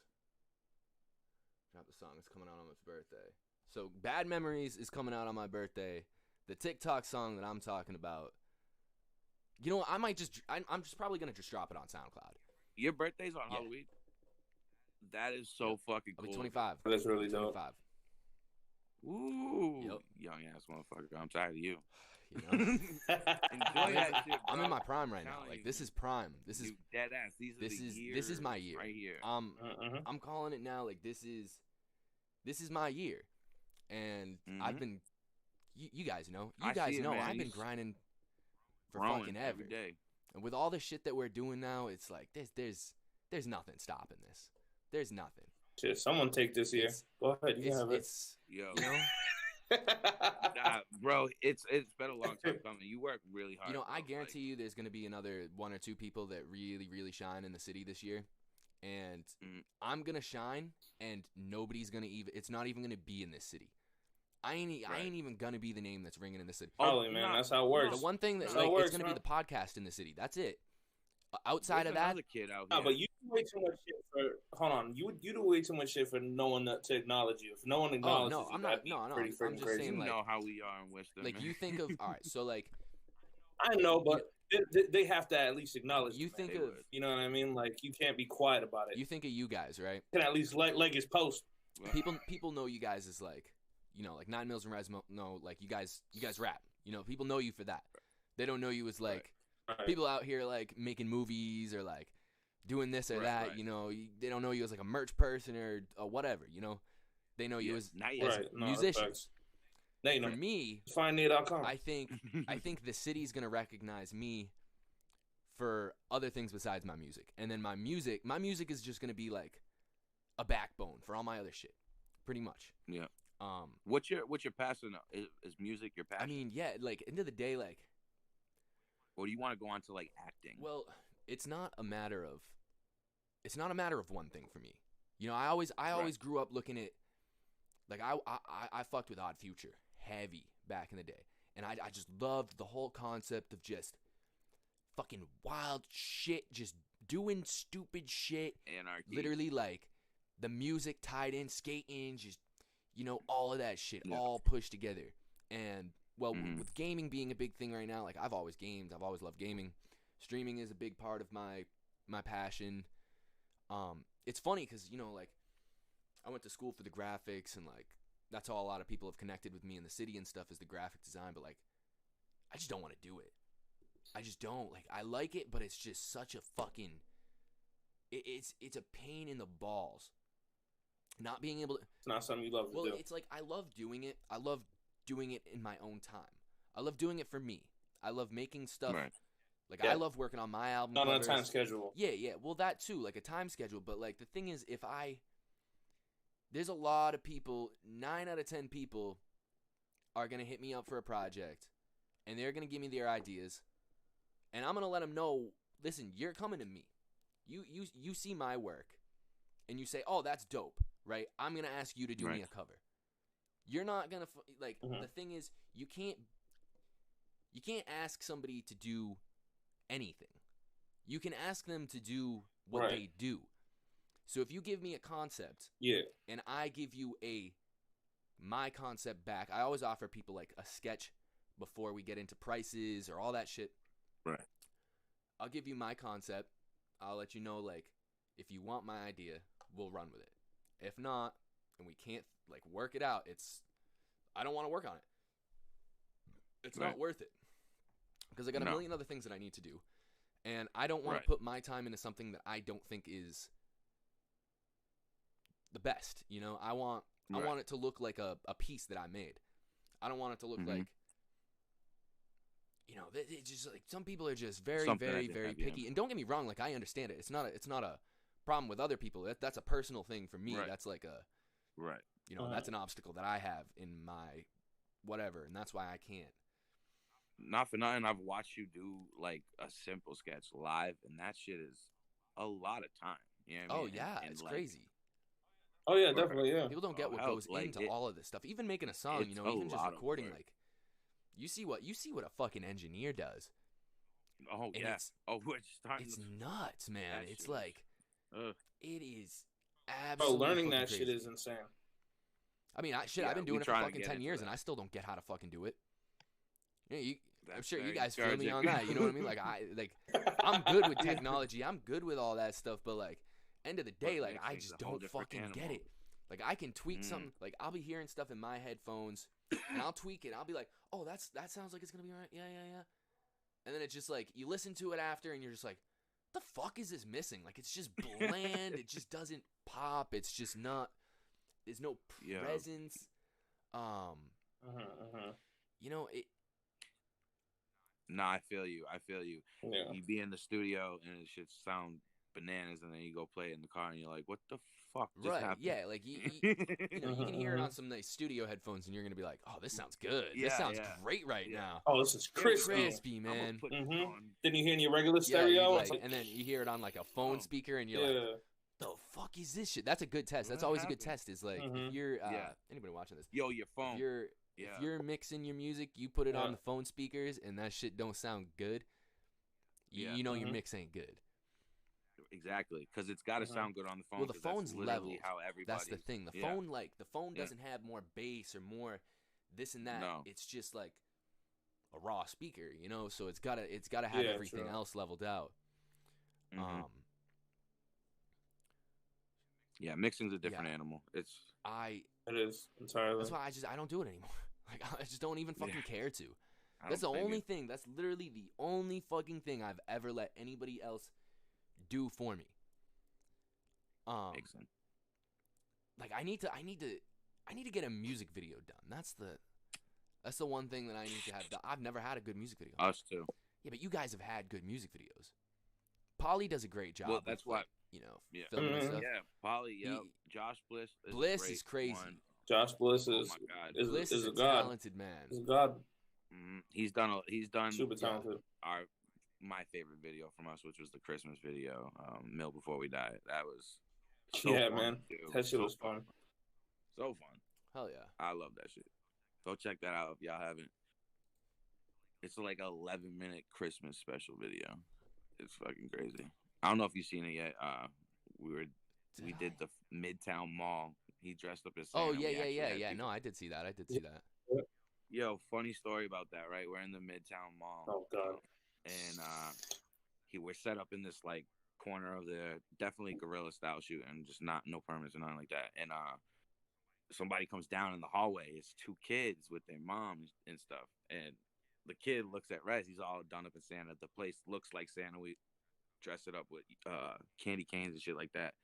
Drop the song. It's coming out on my birthday. So Bad Memories is coming out on my birthday. The TikTok song that I'm talking about. You know what? I'm just probably going to just drop it on SoundCloud. Your birthday's on Halloween? That is so fucking cool. I'll be 25. That's really dope. 25. Ooh. Yep. Young ass motherfucker. I'm tired of you. You know? Enjoy that shit, bro. I'm in my prime right now. Like this is prime. This is dead ass. This is my year. Right here. I'm calling it now. Like this is my year. And I've been you guys know. You guys know I've been grinding for fucking ever. Every day. And with all the shit that we're doing now, it's like there's nothing stopping this. There's nothing. Shit, someone take this here. Go ahead. You have it. Yo. You know? Nah, bro, it's been a long time coming. You work really hard. You know, I guarantee you there's going to be another 1 or 2 people that really, really shine in the city this year. And I'm going to shine, and nobody's going to even – it's not even going to be in this city. I ain't even going to be the name that's ringing in the city. Probably, man. That's how it works. The one thing that like, it's going to be the podcast in the city. That's it. Outside of that, kid out here. No, but you do way too much shit for. Hold on, you do way too much shit for no one to acknowledge you. If no one acknowledges you, I'm not. No, I'm just crazy. saying. Like, you know how we are in Worcester. Like you think of all right. So like, I know, but they have to at least acknowledge. You think of, you know what I mean? Like you can't be quiet about it. You think of you guys, right? You can at least like his post. People know you guys as like, you know, like Millz and Rezno. No, like you guys rap. You know, people know you for that. They don't know you as like. Right. People out here like making movies or like doing this or that, right. You know, they don't know you as like a merch person or whatever, you know. They know you as musicians. For me, findme.com. I think the city's gonna recognize me for other things besides my music, and then my music is just gonna be like a backbone for all my other shit, pretty much. Yeah. What's your passion? Is music your passion? I mean, yeah. Like end of the day, like. Or do you want to go on to like acting? Well, it's not a matter of one thing for me. You know, I always grew up looking at like I fucked with Odd Future heavy back in the day. And I just loved the whole concept of just fucking wild shit, just doing stupid shit. Anarchy. Literally like the music tied in, skating, just you know, all of that shit all pushed together. And well, with gaming being a big thing right now, like I've always gamed. I've always loved gaming. Streaming is a big part of my passion. It's funny because, you know, like I went to school for the graphics and like that's how a lot of people have connected with me in the city and stuff is the graphic design. But like, I just don't want to do it. I just don't. Like, I like it, but it's just such a fucking it's a pain in the balls. Not being able to. It's not something you love to do. Well, it's like I love doing it. I love doing it in my own time. I love doing it for me. I love making stuff Like I love working on my album not covers. on a time schedule. Yeah. Well, that too, like a time schedule. But like the thing is, there's a lot of people. 9 out of 10 people are gonna hit me up for a project, and they're gonna give me their ideas, and I'm gonna let them know. Listen, you're coming to me. You see my work, and you say, "Oh, that's dope," right? I'm gonna ask you to do me a cover. You're not gonna the thing is, you can't ask somebody to do anything. You can ask them to do what they do. So if you give me a concept, and I give you my concept back, I always offer people like a sketch before we get into prices or all that shit. Right. I'll give you my concept. I'll let you know, like, if you want my idea, we'll run with it. If not, and we can't like work it out, I don't want to work on it. It's not worth it. Because I got a million other things that I need to do. And I don't want to put my time into something that I don't think is the best. You know, I want it to look like a piece that I made. I don't want it to look like, you know, it's just like some people are just very, very, very picky. And don't get me wrong, like I understand it. It's not a problem with other people. That's a personal thing for me. That's like you know, that's an obstacle that I have in my whatever, and that's why I can't. Not for nothing, I've watched you do like a simple sketch live, and that shit is a lot of time. You know what I mean? Yeah, and it's like, crazy. Oh yeah, definitely, yeah. People don't get what goes into all of this stuff. Even making a song, you know, even just recording, like you see what a fucking engineer does. Oh and yeah. It's nuts, man. It's like it is absolutely. Bro, learning that crazy. shit is insane. I mean, I've been doing it for fucking 10 years, and I still don't get how to fucking do it. I'm sure you guys feel me on that. You know what I mean? Like I'm good with technology. I'm good with all that stuff. But like, end of the day, like I just don't fucking get it. Like I can tweak something. Like I'll be hearing stuff in my headphones, and I'll tweak it. I'll be like, oh, that sounds like it's gonna be alright. Yeah. And then it's just like you listen to it after, and you're just like, the fuck is this missing? Like it's just bland. It just doesn't pop. It's just not. There's no presence. You know it. Nah, I feel you. Yeah. You be in the studio and it should sound bananas, and then you go play it in the car, and you're like, "What the fuck just happened?" Yeah, like you know, you can hear it on some nice studio headphones, and you're gonna be like, "Oh, this sounds good. This sounds great right now." Oh, this is crispy, man. Then you hear in your regular stereo, and then you hear it on like a phone speaker, and you're like, "The fuck is this shit?" That's a good test. That's always a good test. Is like if you're anybody watching this, your phone. If you're mixing your music, you put it on the phone speakers, and that shit don't sound good. You know your mix ain't good. Exactly, because it's got to sound good on the phone. Well, the phone's leveled. How that's the thing. The phone doesn't have more bass or more this and that. No. It's just like a raw speaker, you know. So it's gotta have everything else leveled out. Yeah, mixing's a different animal. It is entirely. That's why I don't do it anymore. Like I just don't even fucking care to. That's the only thing. That's literally the only fucking thing I've ever let anybody else do for me. Makes sense. Like I need to get a music video done. That's the one thing that I need to have done. I've never had a good music video. Us too. Yeah, but you guys have had good music videos. Polly does a great job. Well, that's why. You know, filming and stuff. Yeah, Polly. Yeah, Josh Bliss. Bliss is crazy. Josh Bliss is Bliss is a god. Talented man. He's a god. He's done super talented. My favorite video from us, which was the Christmas video, Millz Before We Die. That was fun, man. Too. That shit was fun. So fun. Hell yeah. I love that shit. Go check that out if y'all haven't. It's like a 11-minute Christmas special video. It's fucking crazy. I don't know if you've seen it yet. We did the Midtown Mall. He dressed up as Santa. Oh yeah. No, I did see that. Yo, funny story about that, right? We're in the Midtown Mall. Oh god. And we're set up in this like corner of the definitely guerrilla style shooting, just no permits or nothing like that. And somebody comes down in the hallway. It's 2 kids with their moms and stuff. And the kid looks at Rez. He's all done up as Santa. The place looks like Santa. We dress it up with candy canes and shit like that.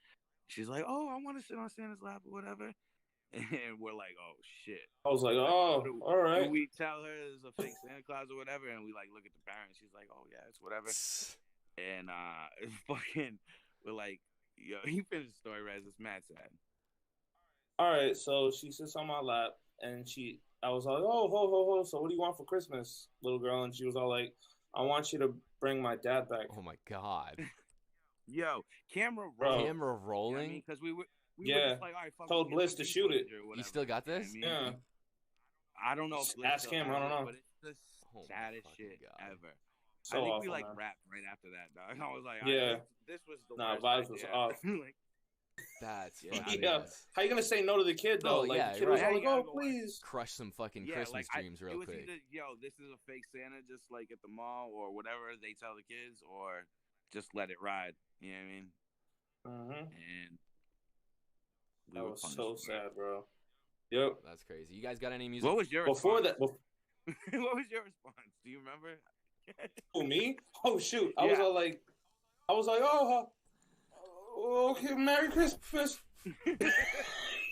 She's like, "Oh, I want to sit on Santa's lap or whatever." And we're like, oh shit. I was like, oh, all right. And we tell her it's a fake Santa Claus or whatever, and we like look at the parents. She's like, oh yeah, it's whatever. And it's fucking, we're like, yo, he finished the story, Rez. It's mad sad. All right, so she sits on my lap, and I was like, oh, ho, ho, ho. So what do you want for Christmas, little girl? And she was all like, I want you to bring my dad back. Oh my god. Yo, camera rolling. Camera rolling? Because we were yeah, just like, all right, fuck, told Bliss to shoot it. You still got this? You know what I mean? Yeah. I don't know if Bliss ask him. I don't know. But it's the saddest shit ever. So I think awful, we like man. rapped right after that, dog. I was like, yeah, this was the nah, worst vibes was idea. off. Like, that's yeah. How you gonna say no to the kid though? No, like yeah, the kid right. was all like, "Oh, please." Crush some fucking Christmas dreams real quick. Either, yo, this is a fake Santa, just like at the mall or whatever they tell the kids, or just let it ride. You know what I mean? And that was so sad, bro. Yep, that's crazy. You guys got any music? What was your before response? that? What was your response? Do you remember? Who, me? Oh shoot! I was like, oh, okay, Merry Christmas.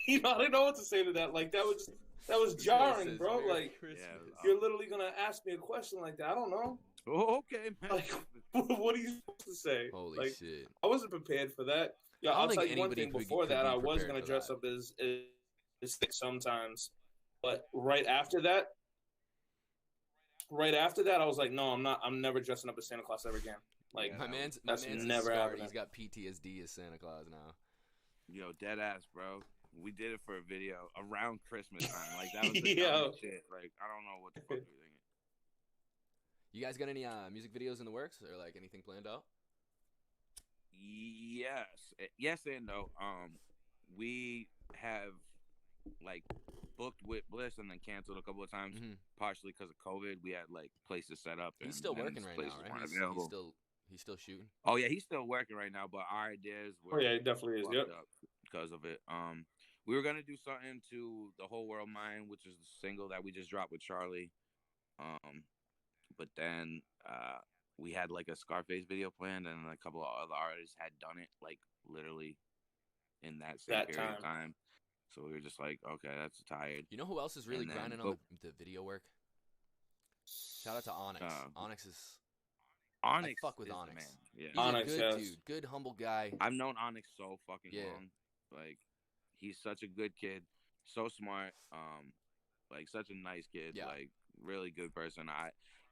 You know, I didn't know what to say to that. Like that was jarring, bro. Like you're literally gonna ask me a question like that. I don't know. Oh, okay, man. Like, what are you supposed to say? Holy like, shit! I wasn't prepared for that. Yeah, I'll tell you one thing. Before that, I was gonna dress up as sometimes, but right after that, I was like, no, I'm not. I'm never dressing up as Santa Claus ever again. Like my man's never happened. He's got PTSD as Santa Claus now. Yo, dead ass, bro. We did it for a video around Christmas time. Like that was the shit. Like I don't know what the fuck we were thinking. You guys got any music videos in the works or like anything planned out? Yes and no. We have like booked with Bliss and then canceled a couple of times, partially because of COVID. We had like places set up. He's still working right now, right? He's still shooting. Oh yeah, he's still working right now. But our ideas were he definitely is. Yep. Because of it. We were gonna do something to The Whole World Mine, which is the single that we just dropped with Charlie. But then we had like a Scarface video planned, and a couple of other artists had done it, like literally in that same period of time. So we were just like, okay, that's tired. You know who else is really grinding on the video work? Shout out to Onyx. Onyx is. I fuck with Onyx. Man. Yeah. He's Onyx, a good dude, good humble guy. I've known Onyx so fucking long. Like, he's such a good kid, so smart. Like such a nice kid. Yeah. Like really good person.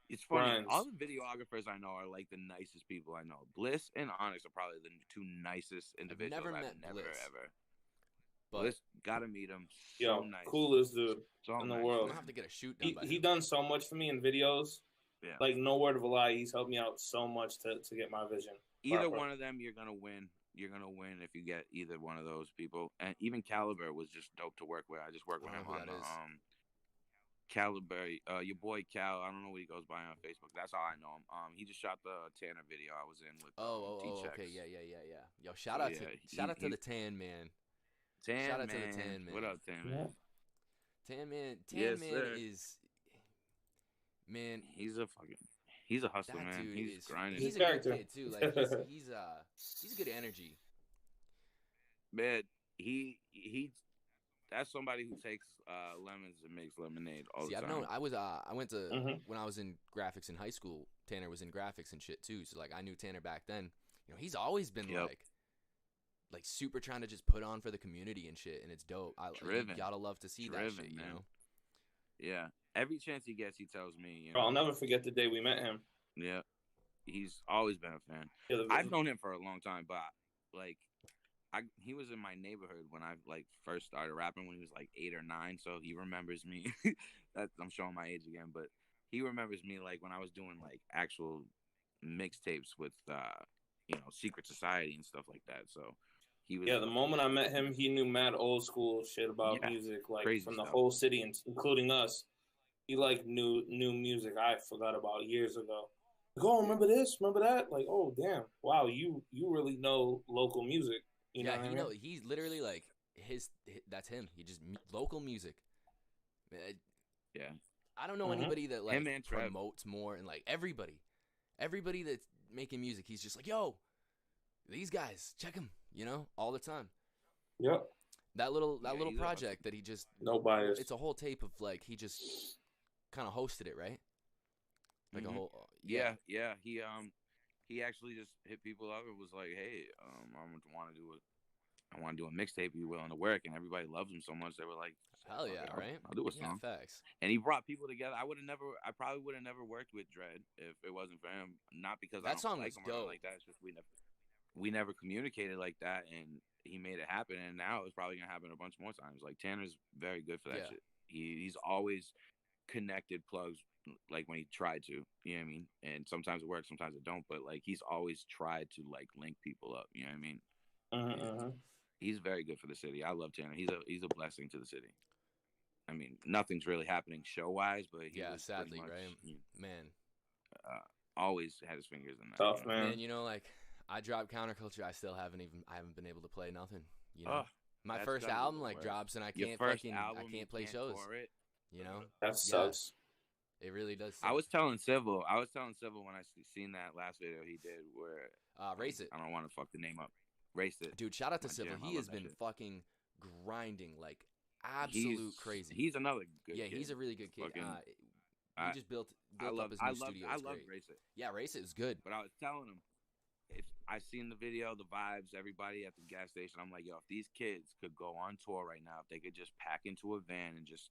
It's funny. All the videographers I know are like the nicest people I know. Bliss and Onyx are probably the two nicest individuals I've never ever. But Bliss, gotta meet him. So nice. Coolest dude in the world. I'm gonna have to get a shoot done. He done so much for me in videos. Yeah. Like no word of a lie, he's helped me out so much to get my vision. Either one of them, you're gonna win. You're gonna win if you get either one of those people. And even Caliber was just dope to work with. I just worked with him on Caliber, your boy Cal. I don't know what he goes by on Facebook. That's how I know him. He just shot the Tanner video I was in with. Okay, yeah. Yo, shout out to the Tan Man. Shout out to the Tan Man. What up, Tan Man? Tan Man is. Man, he's a hustler, man. Dude he's grinding. He's a good kid too. Like he's a good energy. Man, he that's somebody who takes lemons and makes lemonade all the time. I went to when I was in graphics in high school. Tanner was in graphics and shit too. So like I knew Tanner back then. You know, he's always been like super trying to just put on for the community and shit, and it's dope. You gotta love to see that shit, you know. Yeah. Every chance he gets, he tells me. You know, I'll never forget the day we met him. Yeah, he's always been a fan. I've known him for a long time, but like, he was in my neighborhood when I like first started rapping when he was like 8 or 9. So he remembers me. I'm showing my age again, but he remembers me like when I was doing like actual mixtapes with Secret Society and stuff like that. So he was. Yeah, the moment I met him, he knew mad old school shit about music, like from the whole city, including us. He like knew music I forgot about years ago. Like, oh, remember this? Remember that? Like, oh, damn, wow, you really know local music. You know what I mean? He's literally like that's him. He just local music. Yeah. I don't know anybody that like promotes more and like everybody that's making music. He's just like, yo, these guys, check them. You know, all the time. Yep. That little project that he just no bias. It's a whole tape of like he just kind of hosted it, right? Like a whole yeah. He actually just hit people up and was like, "Hey, I want to do a mixtape. Are you willing to work?" And everybody loves him so much they were like, "Hell yeah, right? I'll do a song." Facts. And he brought people together. I probably would have never worked with Dredd if it wasn't for him. Not because that song like was him dope. Like that. It's just we never communicated like that, and he made it happen. And now it's probably gonna happen a bunch more times. Like Tanner's very good for that shit. He's always connected plugs like when he tried to, you know what I mean? And sometimes it works, sometimes it don't, but like he's always tried to like link people up, you know what I mean? He's very good for the city. I love Tanner. He's a blessing to the city. I mean, nothing's really happening show wise, but he was sadly, much, right? Man, always had his fingers in that. Tough, man. Man, you know, like I dropped Counterculture. I haven't been able to play nothing. You know, my first album like drops and I can't play shows. You know, that sucks. It really does suck. I was telling Civil when I seen that last video he did where Race It. I don't want to fuck the name up. Race It. Dude, shout out to Civil. He has been fucking grinding like absolute crazy. He's another good kid. He's a really good kid. He just built up his new studio. I love Race It. Yeah, Race It is good. But I was telling him, if I seen the video, the vibes, everybody at the gas station, I'm like, yo, if these kids could go on tour right now, if they could just pack into a van and just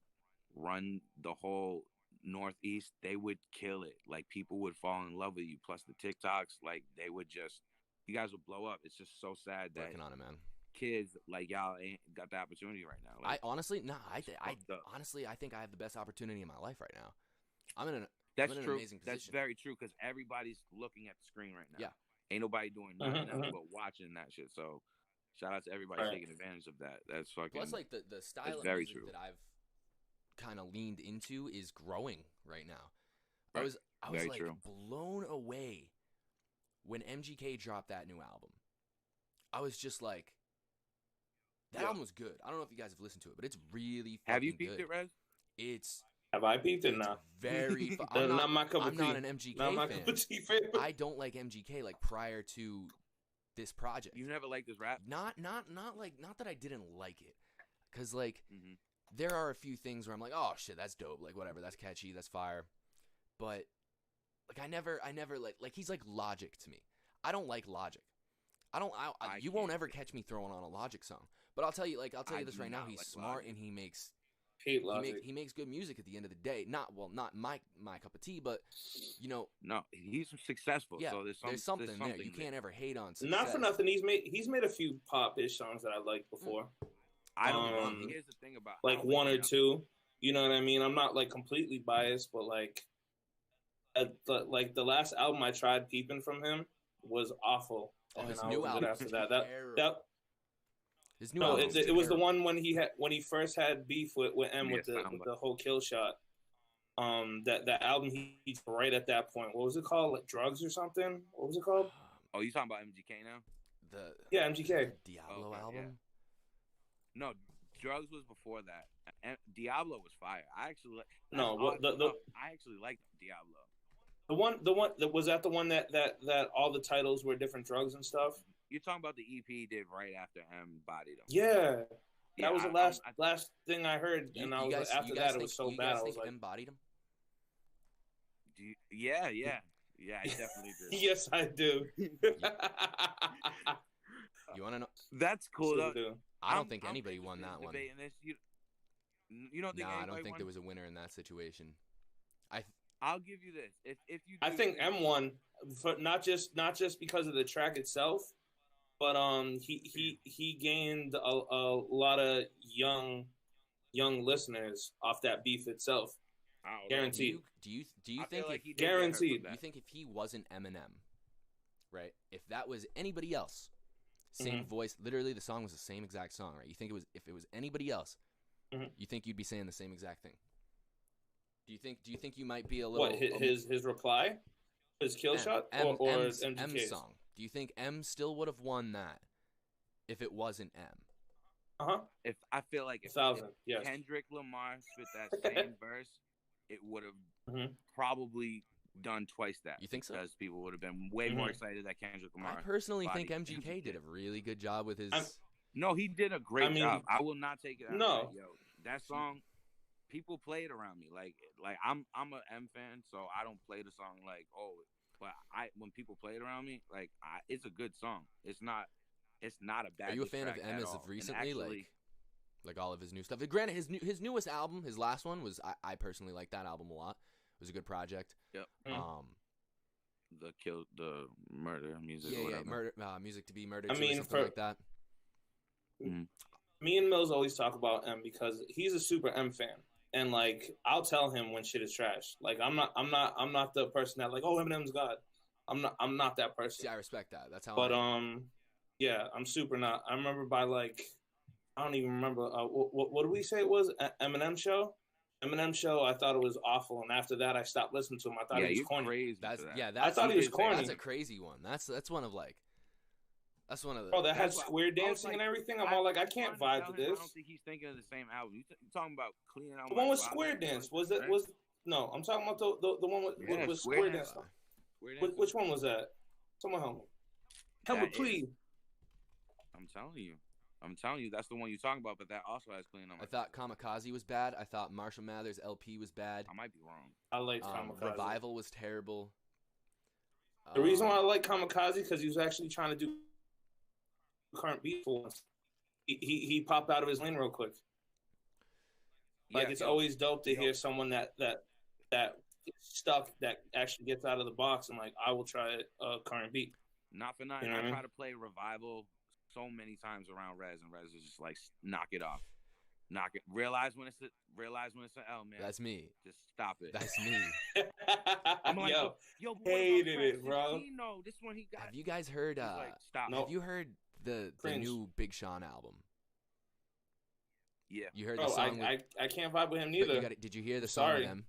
run the whole Northeast, they would kill it. Like people would fall in love with you. Plus the TikToks, like they would just, you guys would blow up. It's just so sad that working on it, man. Kids like y'all ain't got the opportunity right now. Like, I honestly I think I have the best opportunity in my life right now. I'm in an true. Amazing position. That's very true because everybody's looking at the screen right now. Yeah. Ain't nobody doing nothing else but watching that shit. So shout out to everybody taking advantage of that. That's fucking. Plus, like the style of music that I've kind of leaned into is growing right now. Right. I was like blown away when MGK dropped that new album. I was just like, that album was good. I don't know if you guys have listened to it, but it's really fucking good. Have you peeped it, Rez? Have I peeped it now? Very. I'm not an MGK fan. I don't like MGK like prior to this project. You never liked his rap? Not that I didn't like it, because like there are a few things where I'm like, oh shit, that's dope, like whatever, that's catchy, that's fire, but like I never like he's like Logic to me. I don't like Logic. You won't ever catch me throwing on a Logic song. But I'll tell you this right now, he's like smart Logic. And he makes good music at the end of the day. Not my cup of tea, but you know. No, he's successful. Yeah, so there's something there. You can't ever hate on success. Not for nothing. He's made a few pop-ish songs that I liked before. I don't know. Here's the thing about like one or two. You know what I mean? I'm not like completely biased, but like the last album I tried peeping from him was awful. Oh, his new album after that. His new album. It was the one when he first had beef with M with the whole kill shot. That album he right at that point. What was it called? Like Drugs or something? What was it called? Oh, you talking about MGK now? MGK. Diablo album. Yeah. No, Drugs was before that. And Diablo was fire. I actually I actually liked Diablo. The one that was that the one that all the titles were different drugs and stuff. You're talking about the EP he did right after M bodied him. Yeah, that was the last thing I heard, and I was like, after that it was so bad. I was like, M bodied him. Yeah, I definitely did. Yes, I do. You want to know? That's cool though. I don't think anybody won that one. You don't think? I don't think there was a winner in that situation. I'll give you this. If you, I think M won, for not just because of the track itself, but he gained a lot of young listeners off that beef itself. Guaranteed. Do you think if guaranteed? Do you think if he wasn't Eminem, right? If that was anybody else, same voice, literally the song was the same exact song, right? You think if it was anybody else, you think you'd be saying the same exact thing? Do you think you might be a little? What his reply, his kill shot, or M's song? Do you think M still would have won that if it wasn't M? If I feel like if Kendrick Lamar spit that same verse, it would have probably done twice that. You think so? Because people would have been way more excited that Kendrick Lamar. I personally think MGK did a really good job with his. No, he did a great job. I will not take it out. No, like, yo, that song, people play it around me. Like I'm a M fan, so I don't play the song like but when people play it around me, like it's a good song. It's not a bad. Are you a fan of M as of recently? Actually, like all of his new stuff. Granted, his newest album, his last one was I personally like that album a lot. It was a good project. Yep. The murder music. Yeah, murder music to be murdered. I mean, something like that. Me and Millz always talk about M because he's a super M fan, and like I'll tell him when shit is trash. Like I'm not the person that like, oh, Eminem's God. I'm not that person. See, I respect that. That's how. But yeah, I'm super not. I remember by like, I don't even remember. What did we say it was? Eminem show. Eminem show. I thought it was awful, and after that, I stopped listening to him. I thought he was corny. Crazy I thought he was corny. That's a crazy one. That's one of like. That's one of the. Oh, that had square dancing and everything. I'm all like, I can't vibe to this. I don't think he's thinking of the same album. You talking about cleaning out the one with square dance? Was it? Was no? I'm talking about the one with square dance. Which one was that? Someone help me. Help me, please. I'm telling you, that's the one you're talking about. But that also has cleaning out. I thought Kamikaze was bad. I thought Marshall Mathers LP was bad. I might be wrong. I like Kamikaze. Revival was terrible. The reason why I like Kamikaze because he was actually trying to do current beat for once. He popped out of his lane real quick. Like it's always dope to hear someone that stuck that actually gets out of the box and like I will try a current beat. Not for nothing. I try to play Revival so many times around Rez, and Rez is just like knock it off. Knock it. Realize when it's an L, man. That's me. Just stop it. That's me. I'm like, yo, hated it, bro. No, this one he got. Have you guys heard? Like, stop. Have you heard the new Big Sean album? Yeah. You heard the song? I can't vibe with him neither. Did you hear the song with him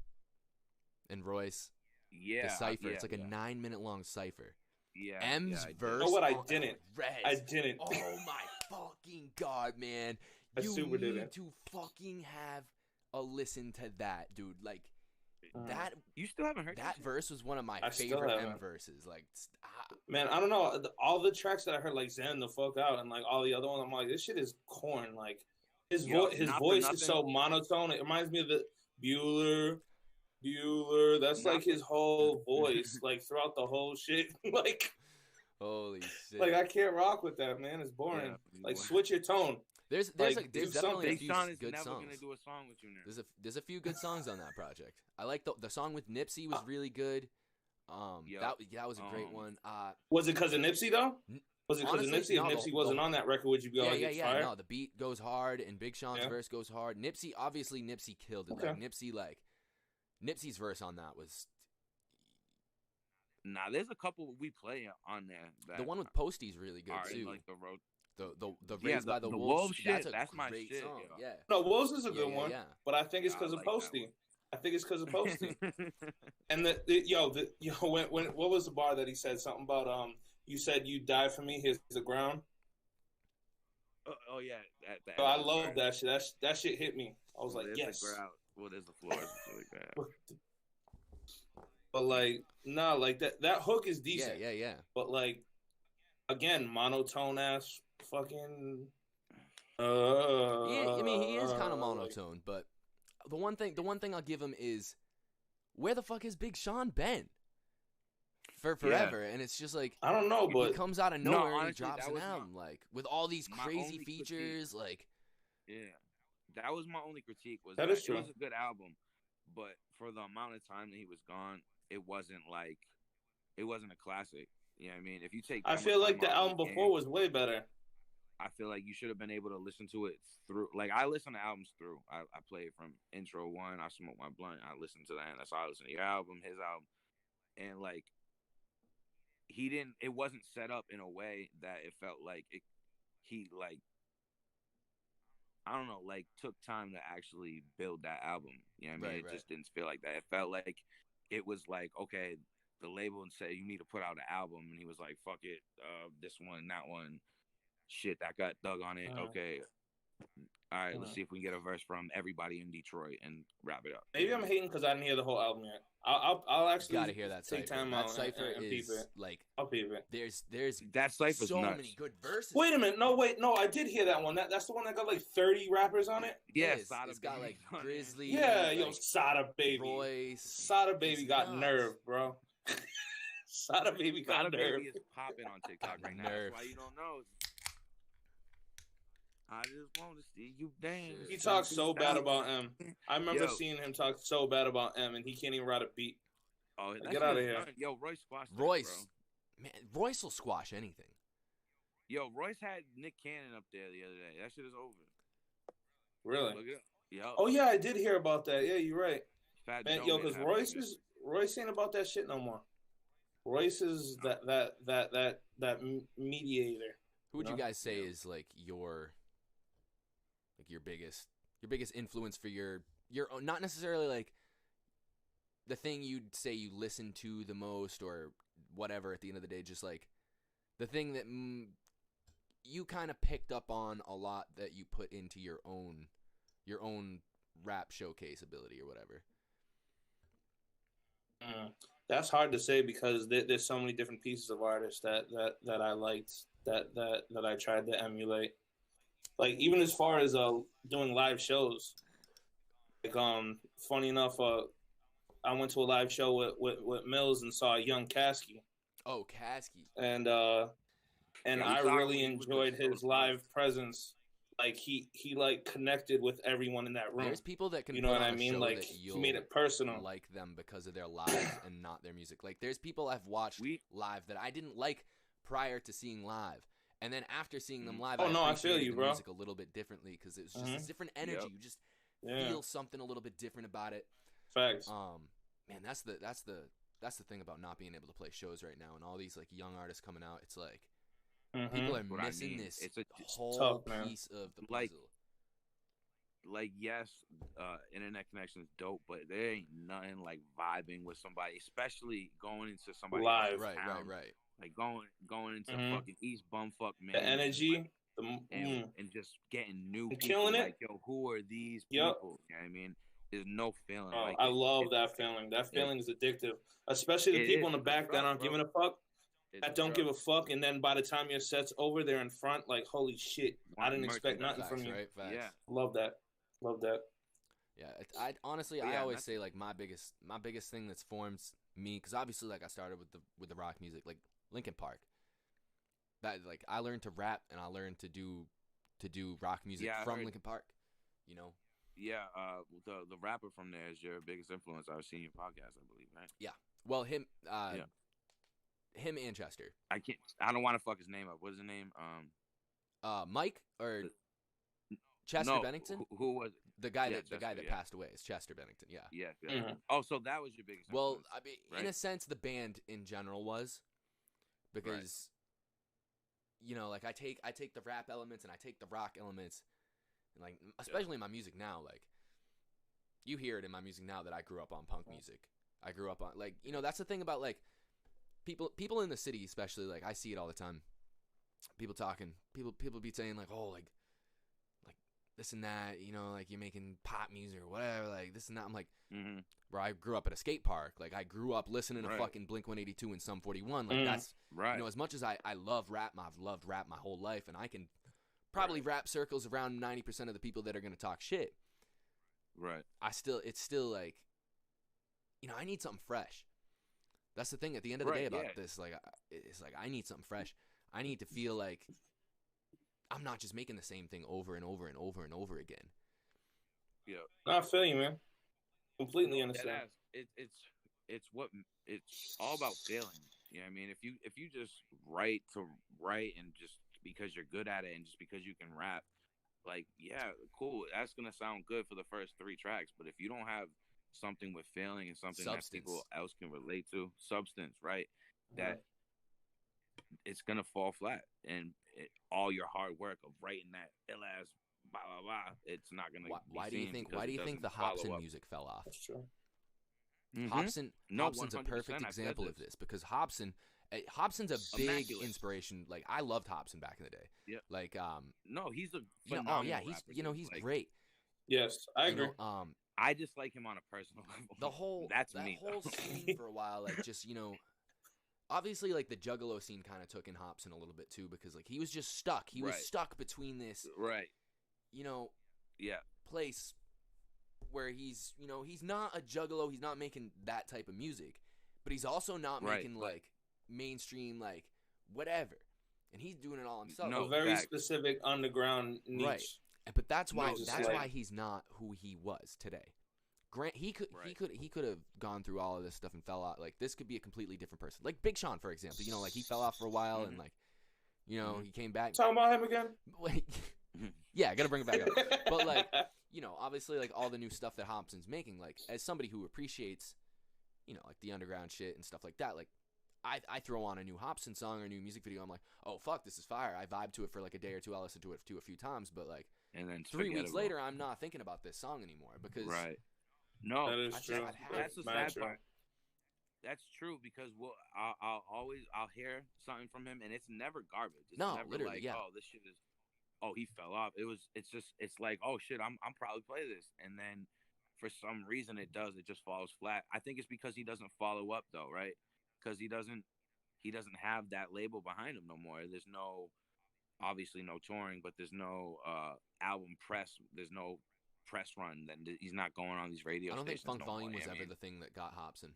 and Royce? Yeah. The cipher. It's like a 9-minute long cipher. Yeah. M's verse. You know what? I didn't. Rez. I didn't. Oh my fucking god, man! You need to fucking have a listen to that, dude. Like that. You still haven't heard that verse? Was one of my favorite M verses. Like, man, I don't know. All the tracks that I heard, like Zen the fuck out, and like all the other ones, I'm like, this shit is corn. Like his voice is so monotone. It reminds me of the Bueller. That's like his whole voice, like throughout the whole shit. Like, holy shit! Like I can't rock with that, man. It's boring. Like switch your tone. There's definitely a few good songs. Gonna do a song with you now. There's a few good songs on that project. I like the song with Nipsey was really good. That was a great one. Was it because of Nipsey though? Was it because of Nipsey? No, if Nipsey wasn't on that record, would you be like, it's fire? No, the beat goes hard and Big Sean's verse goes hard. Nipsey killed it. Okay. Like Nipsey's verse on that was. Nah, there's a couple we play on there. The one with Posty's really good too. Like the road. The Raised by the Wolves shit. That's my great shit, song. Yeah. No, Wolves is a good one. Yeah. But I think it's because of Posty. I think it's because of Posty. And when what was the bar that he said something about you said you died for me, here's the ground. Oh yeah. So I love that shit. That shit hit me. I was like, yes. Well, there's the floor. Really bad. But like, nah, like that hook is decent. Yeah. But like, again, monotone ass fucking. I mean, he is kind of monotone, but the one thing I'll give him is, where the fuck has Big Sean been? For forever, and it's just like I don't know, but he comes out of nowhere and he drops an album, like with all these crazy features, like. Yeah, that was my only critique. Was that is true. It was a good album, but for the amount of time that he was gone, it wasn't a classic. You know what I mean? If you take, I feel like the album before was way better. I feel like you should have been able to listen to it through. Like I listen to albums through. I play it from intro one. I smoke my blunt. I listen to that. And that's how I listen to your album, his album, and like he didn't. It wasn't set up in a way that it felt like he like. I don't know, like took time to actually build that album. You know what I mean? It just didn't feel like that. It felt like it was like, okay, the label said you need to put out an album, and he was like, fuck it, this one, that one, shit that got dug on it. Okay, All right, let's see if we can get a verse from everybody in Detroit and wrap it up. Maybe I'm hating because I didn't hear the whole album yet. I'll actually gotta hear that take cipher. time That out cipher and peep is it. like I'll peep it. There's that cipher's so nuts. many good verses. Wait a minute, no, I did hear that one. That's the one that got like 30 rappers on it. Yes, it's got like Grizzly. Yeah, like, yo, Sada Baby. Royce. Sada Baby got nuts. nerve, bro. Sada Baby got Sada nerve. Baby is popping on TikTok right now. That's why you don't know. I just want to see you dance. He talks so bad about M. I remember seeing him talk so bad about M, and he can't even write a beat. Oh, get out of here. Yo, Royce squashed Royce. That, Man, Royce will squash anything. Yo, Royce had Nick Cannon up there the other day. That shit is over. Really? Look it up. Yo. Oh yeah, I did hear about that. Yeah, you're right. Man, yo, because Royce ain't about that shit no more. Royce is that mediator. Who would you guys say is like your biggest influence for your not necessarily like the thing you'd say you listen to the most or whatever at the end of the day, just like the thing that you kind of picked up on a lot that you put into your own rap showcase ability or whatever? That's hard to say because there's so many different pieces of artists that I liked that I tried to emulate. Like even as far as doing live shows, like funny enough, I went to a live show with Millz and saw Young Caskey. Oh, Caskey. And I really enjoyed his live presence. Like he like connected with everyone in that room. There's people that can, you know what I mean? Like he made it personal. Like them because of their lives and not their music. Like there's people I've watched live that I didn't like prior to seeing live. And then after seeing them live, I feel you, bro. Music a little bit differently because it's just a different energy. Yep. You just feel something a little bit different about it. Facts. Man, that's the thing about not being able to play shows right now, and all these like young artists coming out. It's like people are missing this whole piece of the puzzle. Like yes, internet connection is dope, but there ain't nothing like vibing with somebody, especially going into somebody live. Right. Like going into fucking East Bumfuck, man. The energy, and just getting new people. Killing it. Like, yo, who are these people? You know what I mean? There's no feeling. Like I love that feeling. That feeling is addictive. Especially the people in the back that aren't giving a fuck. That don't give a fuck, and then by the time your set's over, they're in front. Like, holy shit! I didn't expect nothing from you. Right? Yeah, love that. Yeah, I honestly, I always say like my biggest thing that's formed me, because obviously like I started with the rock music, like Linkin Park. That like I learned to rap and I learned to do rock music from Linkin Park. You know. Yeah, the rapper from there is your biggest influence. I've seen your podcast, I believe, right? Yeah. Well, him and Chester. I don't want to fuck his name up. What's his name? Mike or Chester Bennington? Who was the guy that passed away? Is Chester Bennington? Yeah. Yeah. Mm-hmm. Oh, so that was your biggest. Well, influence, I mean, right? in a sense, the band in general was, because, you know, like I take the rap elements and I take the rock elements, and like especially in my music now, like you hear it in my music now that I grew up on punk music. I grew up on, like, you know, that's the thing about like people in the city, especially, like I see it all the time. People be saying like, oh, like this and that, you know, like you're making pop music or whatever, like this and that. I'm like, bro, I grew up at a skate park. Like I grew up listening to fucking Blink-182 and Sum 41. Like that's you know, as much as I love rap, I've loved rap my whole life, and I can probably rap circles around 90% of the people that are gonna talk shit. Right. It's still like, you know, I need something fresh. That's the thing at the end of the day about this. Like, it's like I need something fresh. I need to feel like I'm not just making the same thing over and over and over and over again. Yeah, I feel you, man. Completely understand. It's all about feeling. You know what I mean? If you just write and just because you're good at it and just because you can rap, like, yeah, cool. That's gonna sound good for the first 3 tracks. But if you don't have something with feeling and something that people else can relate to, substance, right? That it's gonna fall flat, and all your hard work of writing that ill ass blah blah blah, it's not gonna. Why do you think the Hobson music fell off? That's true. Hobson's a perfect example of this, because Hobson, Hobson's a big Immaculate. inspiration. Like I loved Hobson back in the day. Yeah. Like No, he's a you know, phenomenal he's rapper, he's like, great. Yes, I agree. I just like him on a personal level. The whole That's that me. whole scene for a while, like just obviously like the Juggalo scene kind of took in Hobson a little bit too, because like he was just stuck. He was stuck between this Right. Yeah. place where he's he's not a Juggalo. He's not making that type of music, but he's also not making like mainstream like whatever, and he's doing it all himself. A very specific underground niche. Right. But that's why like, why he's not who he was today. Grant, he could have gone through all of this stuff and fell out. Like this could be a completely different person. Like Big Sean, for example. Like he fell off for a while and like he came back. Talking about him again? Yeah, I gotta bring it back up. But like obviously like all the new stuff that Hobson's making, like as somebody who appreciates like the underground shit and stuff like that, like I throw on a new Hobson song or a new music video, I'm like, oh fuck, this is fire. I vibe to it for like a day or two. I'll listen to it a few times, but like and then 3 weeks later, I'm not thinking about this song anymore because No, that is true. That's the sad part. That's true because I'll hear something from him and it's never garbage. It's never literally, like, oh, this shit is, oh, he fell off. It's like, oh shit, I'm probably play this, and then for some reason it just falls flat. I think it's because he doesn't follow up though, right? Because he doesn't have that label behind him no more. There's obviously no touring, but there's no album press. There's no press run. Then he's not going on these radio stations. I don't think Funk no Volume more, was ever the thing that got Hobson.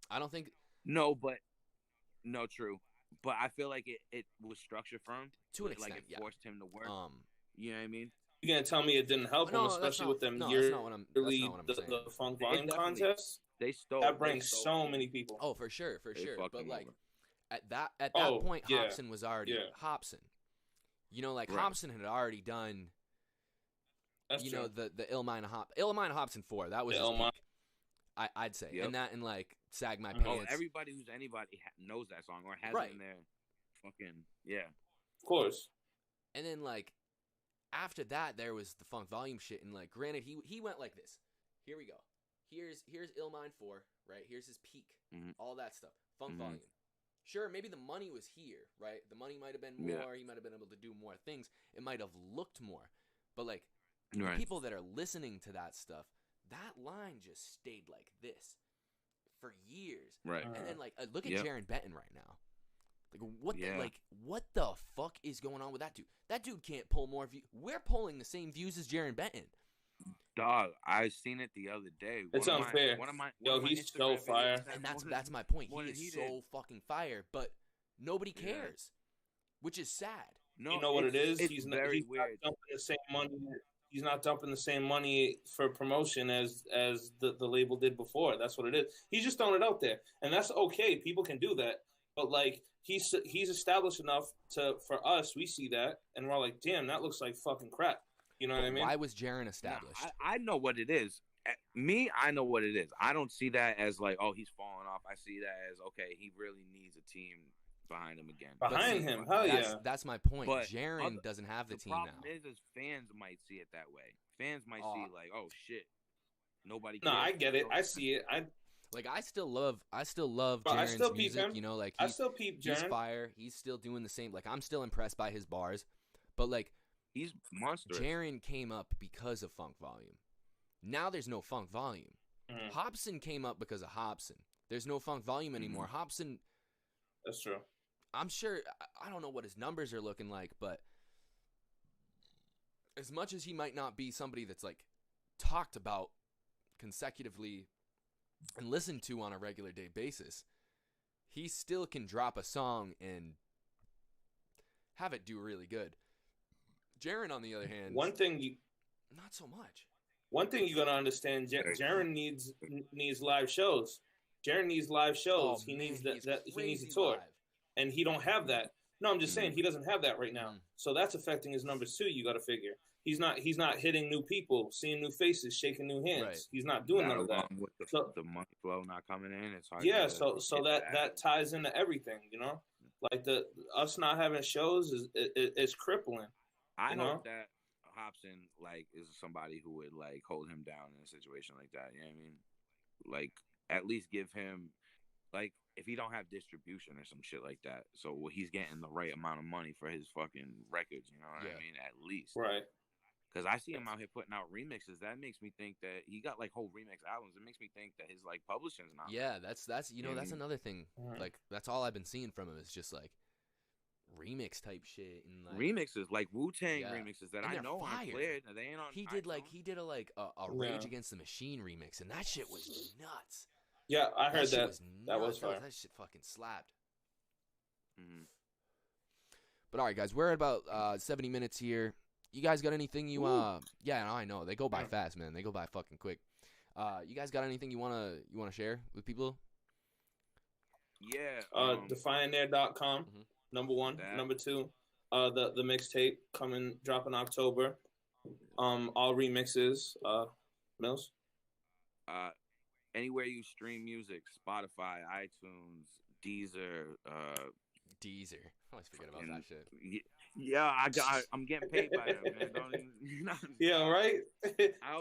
I don't think. No, true. But I feel like it was structured for him to an extent. Like it forced him to work. You know what I mean? You're gonna tell me it didn't help him, especially with them yearly the Funk Volume contest. They stole that brings so many people. Oh, for sure. But like at that point, Hobson was already Hobson. Hobson had already done. That's true. The Illmind Hobson 4. That was his peak, I'd say. Yep. And like Sag My Pants. Oh, everybody who's anybody knows that song or has it in their fucking Of course. And then like after that, there was the Funk Volume shit, and like granted, he went like this. Here we go. Here's Illmind 4, right? Here's his peak. All that stuff. Funk Volume. Sure, maybe the money was here, right? The money might have been more. Yeah. He might have been able to do more things. It might have looked more. But like the people that are listening to that stuff, that line just stayed like this for years. Right. And then like look at Jaron Benton right now. Like what the fuck is going on with that dude? That dude can't pull more views. We're pulling the same views as Jaron Benton. Dog, I seen it the other day. It's unfair. He's so fire. And that's my point. He is so fucking fire, but nobody cares, which is sad. No, you know what it is? He's not dumping the same money. He's not dumping the same money for promotion as the label did before. That's what it is. He's just throwing it out there, and that's okay. People can do that, but like he's established enough for us. We see that, and we're like, damn, that looks like fucking crap. You know what I mean? Why was Jaron established? No, I know what it is. I know what it is. I don't see that as like, oh, he's falling off. I see that as, okay, he really needs a team behind him again. Behind him, hell yeah. That's my point. But Jaron doesn't have the team now. The problem is fans might see it that way. Fans might see like, oh shit, nobody cares. No, I get it. I see it. I still love Jaron's music. Him. Like I still peep Jaron. He's fire. He's still doing the same. Like I'm still impressed by his bars, but like. He's monstrous. Jaron came up because of Funk Volume. Now there's no Funk Volume. Hobson came up because of Hobson. There's no Funk Volume anymore. Hobson. That's true. I'm sure. I don't know what his numbers are looking like, but as much as he might not be somebody that's like talked about consecutively and listened to on a regular day basis, he still can drop a song and have it do really good. Jaron, on the other hand, not so much. One thing you gotta understand, Jaron needs live shows. Jaron needs live shows. He needs he needs a tour, and he don't have that. No, I'm just saying he doesn't have that right now. So that's affecting his numbers too. You got to figure he's not hitting new people, seeing new faces, shaking new hands. Right. He's not doing none of that. With the money flow not coming in, it's hard. Yeah, so that ties into everything. Like us not having shows is crippling. I know that Hobson is somebody who would hold him down in a situation like that. You know what I mean? At least give him if he don't have distribution or some shit like that, so he's getting the right amount of money for his fucking records. You know what I mean? At least, right? Because I see him out here putting out remixes. That makes me think that he got like whole remix albums. It makes me think that his like publishing's not. Yeah, that's that's another thing. Like that's all I've been seeing from him is just like remix type shit and like remixes, like Wu-Tang remixes that I know aren't cleared. They ain't on. He did a Rage Against the Machine remix, and that shit was nuts. Yeah, I heard that. That was fire. That shit fucking slapped. But all right, guys, we're at about 70 minutes here. You guys got anything you yeah, no, I know. They go by fast, man. They go by fucking quick. You guys got anything you wanna share with people? Yeah. Defiantair.com, number one. Number two, the mixtape dropping October. All remixes, Millz. Anywhere you stream music, Spotify, iTunes, Deezer. Deezer. I always forget about that shit. Yeah, I'm getting paid by them, man. Don't even, yeah, right?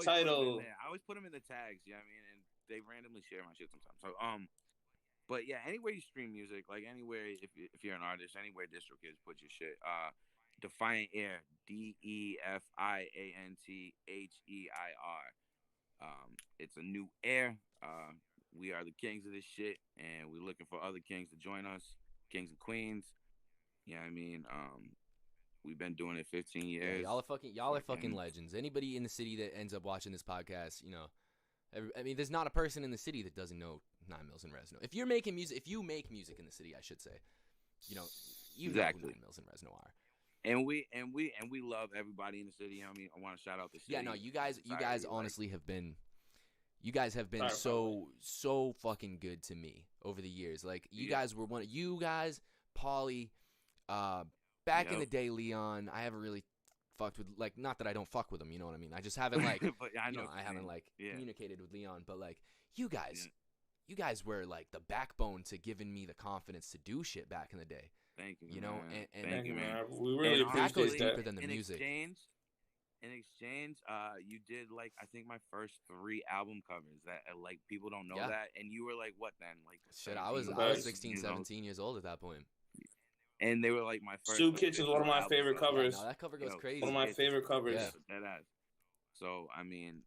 Title. I always put them in the tags, you know what I mean? And they randomly share my shit sometimes. So, but yeah, anywhere you stream music, like anywhere, if you're an artist, anywhere DistroKids put your shit. Defiant Air, DefiantHeir. It's a new air. We are the kings of this shit, and we're looking for other kings to join us, kings and queens. You know what I mean? We've been doing it 15 years. Yeah, y'all are fucking legends. Anybody in the city that ends up watching this podcast, you know, I mean, there's not a person in the city that doesn't know 9 Millz and Rezno. If you make music in the city, I should say, you know, you know who 9 Millz and Rezno are. And we love everybody in the city. You know what I mean? I want to shout out the city. Yeah, no, you guys honestly have been so fucking good to me over the years. Like you guys were Pauly, back in the day, Leon. I haven't really fucked with, like, not that I don't fuck with him, you know what I mean? I just haven't like I haven't communicated with Leon, but like you guys were like the backbone to giving me the confidence to do shit back in the day. Thank you, you know, man. and thank you, man. We really appreciate goes that. deeper than the music. In exchange, you did like I think my first 3 album covers that like people don't know that, and you were like what then? Like shit, I was 16, 17 years old at that point. And they were like my first. Stoop Kitchen's one of my favorite covers. Yeah, no, that cover goes crazy. One of my favorite covers. Yeah. So I mean,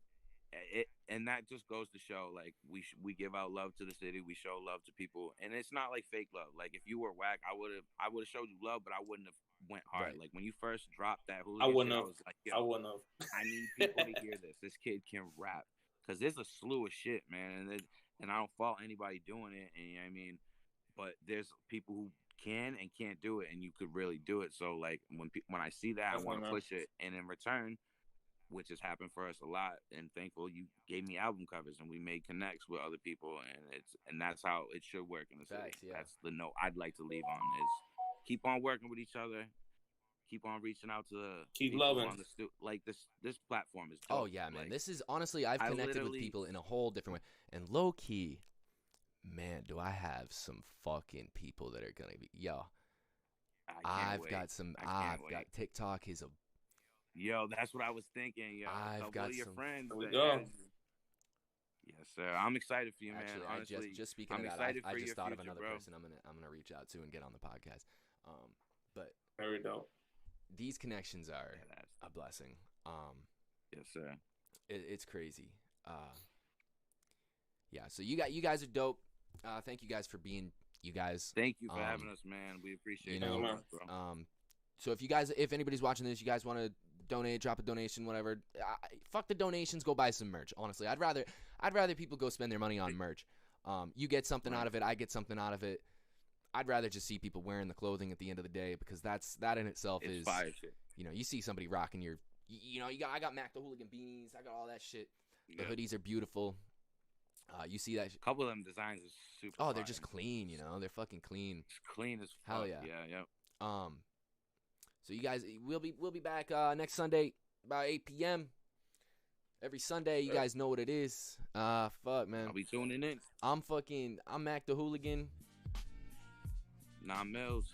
and that just goes to show like we give out love to the city. We show love to people, and it's not like fake love. Like if you were whack, I would have showed you love, but I wouldn't have went hard. Right. Like when you first dropped that hooligan, I wouldn't have. I was like, I wouldn't have. I need people to hear this. This kid can rap because there's a slew of shit, man, and I don't fault anybody doing it. And you know what I mean, but there's people who can and can't do it, and you could really do it. So like when I see that, I want to push it, and in return, which has happened for us a lot, and thankful you gave me album covers, and we made connects with other people, and that's how it should work in the city. Yeah. That's the note I'd like to leave on is keep on working with each other, keep on reaching out to keep loving on like this platform is dope. Oh yeah, man. Like, this is honestly I've connected with people in a whole different way, and low key. Man, do I have some fucking people that are gonna be I've got TikTok is a that's what I was thinking. I've got your some friends. Yes, sir. I'm excited for you, actually, man. Honestly, just speaking of that, I just thought of another person I'm gonna reach out to and get on the podcast. But very dope. These connections are a blessing. Yes, sir. It's crazy. Yeah. So you guys are dope. Thank you guys for being you guys. Thank you for having us, man. We appreciate it. So if anybody's watching this, you guys want to donate, drop a donation, whatever. Fuck the donations. Go buy some merch. Honestly, I'd rather people go spend their money on merch. You get something out of it. I get something out of it. I'd rather just see people wearing the clothing at the end of the day because that in itself is fire shit. You know, you see somebody rocking your, I got Mac the Hooligan beanies. I got all that shit. The hoodies are beautiful. You see that? A couple of them designs are super. Oh, they're just clean. They're fucking clean. It's clean as fuck. Hell yeah. Yeah. So you guys, we'll be back next Sunday about 8 p.m. Every Sunday. You guys know what it is. Fuck, man. I'll be tuning in. I'm Mac the Hooligan. 9 Millz.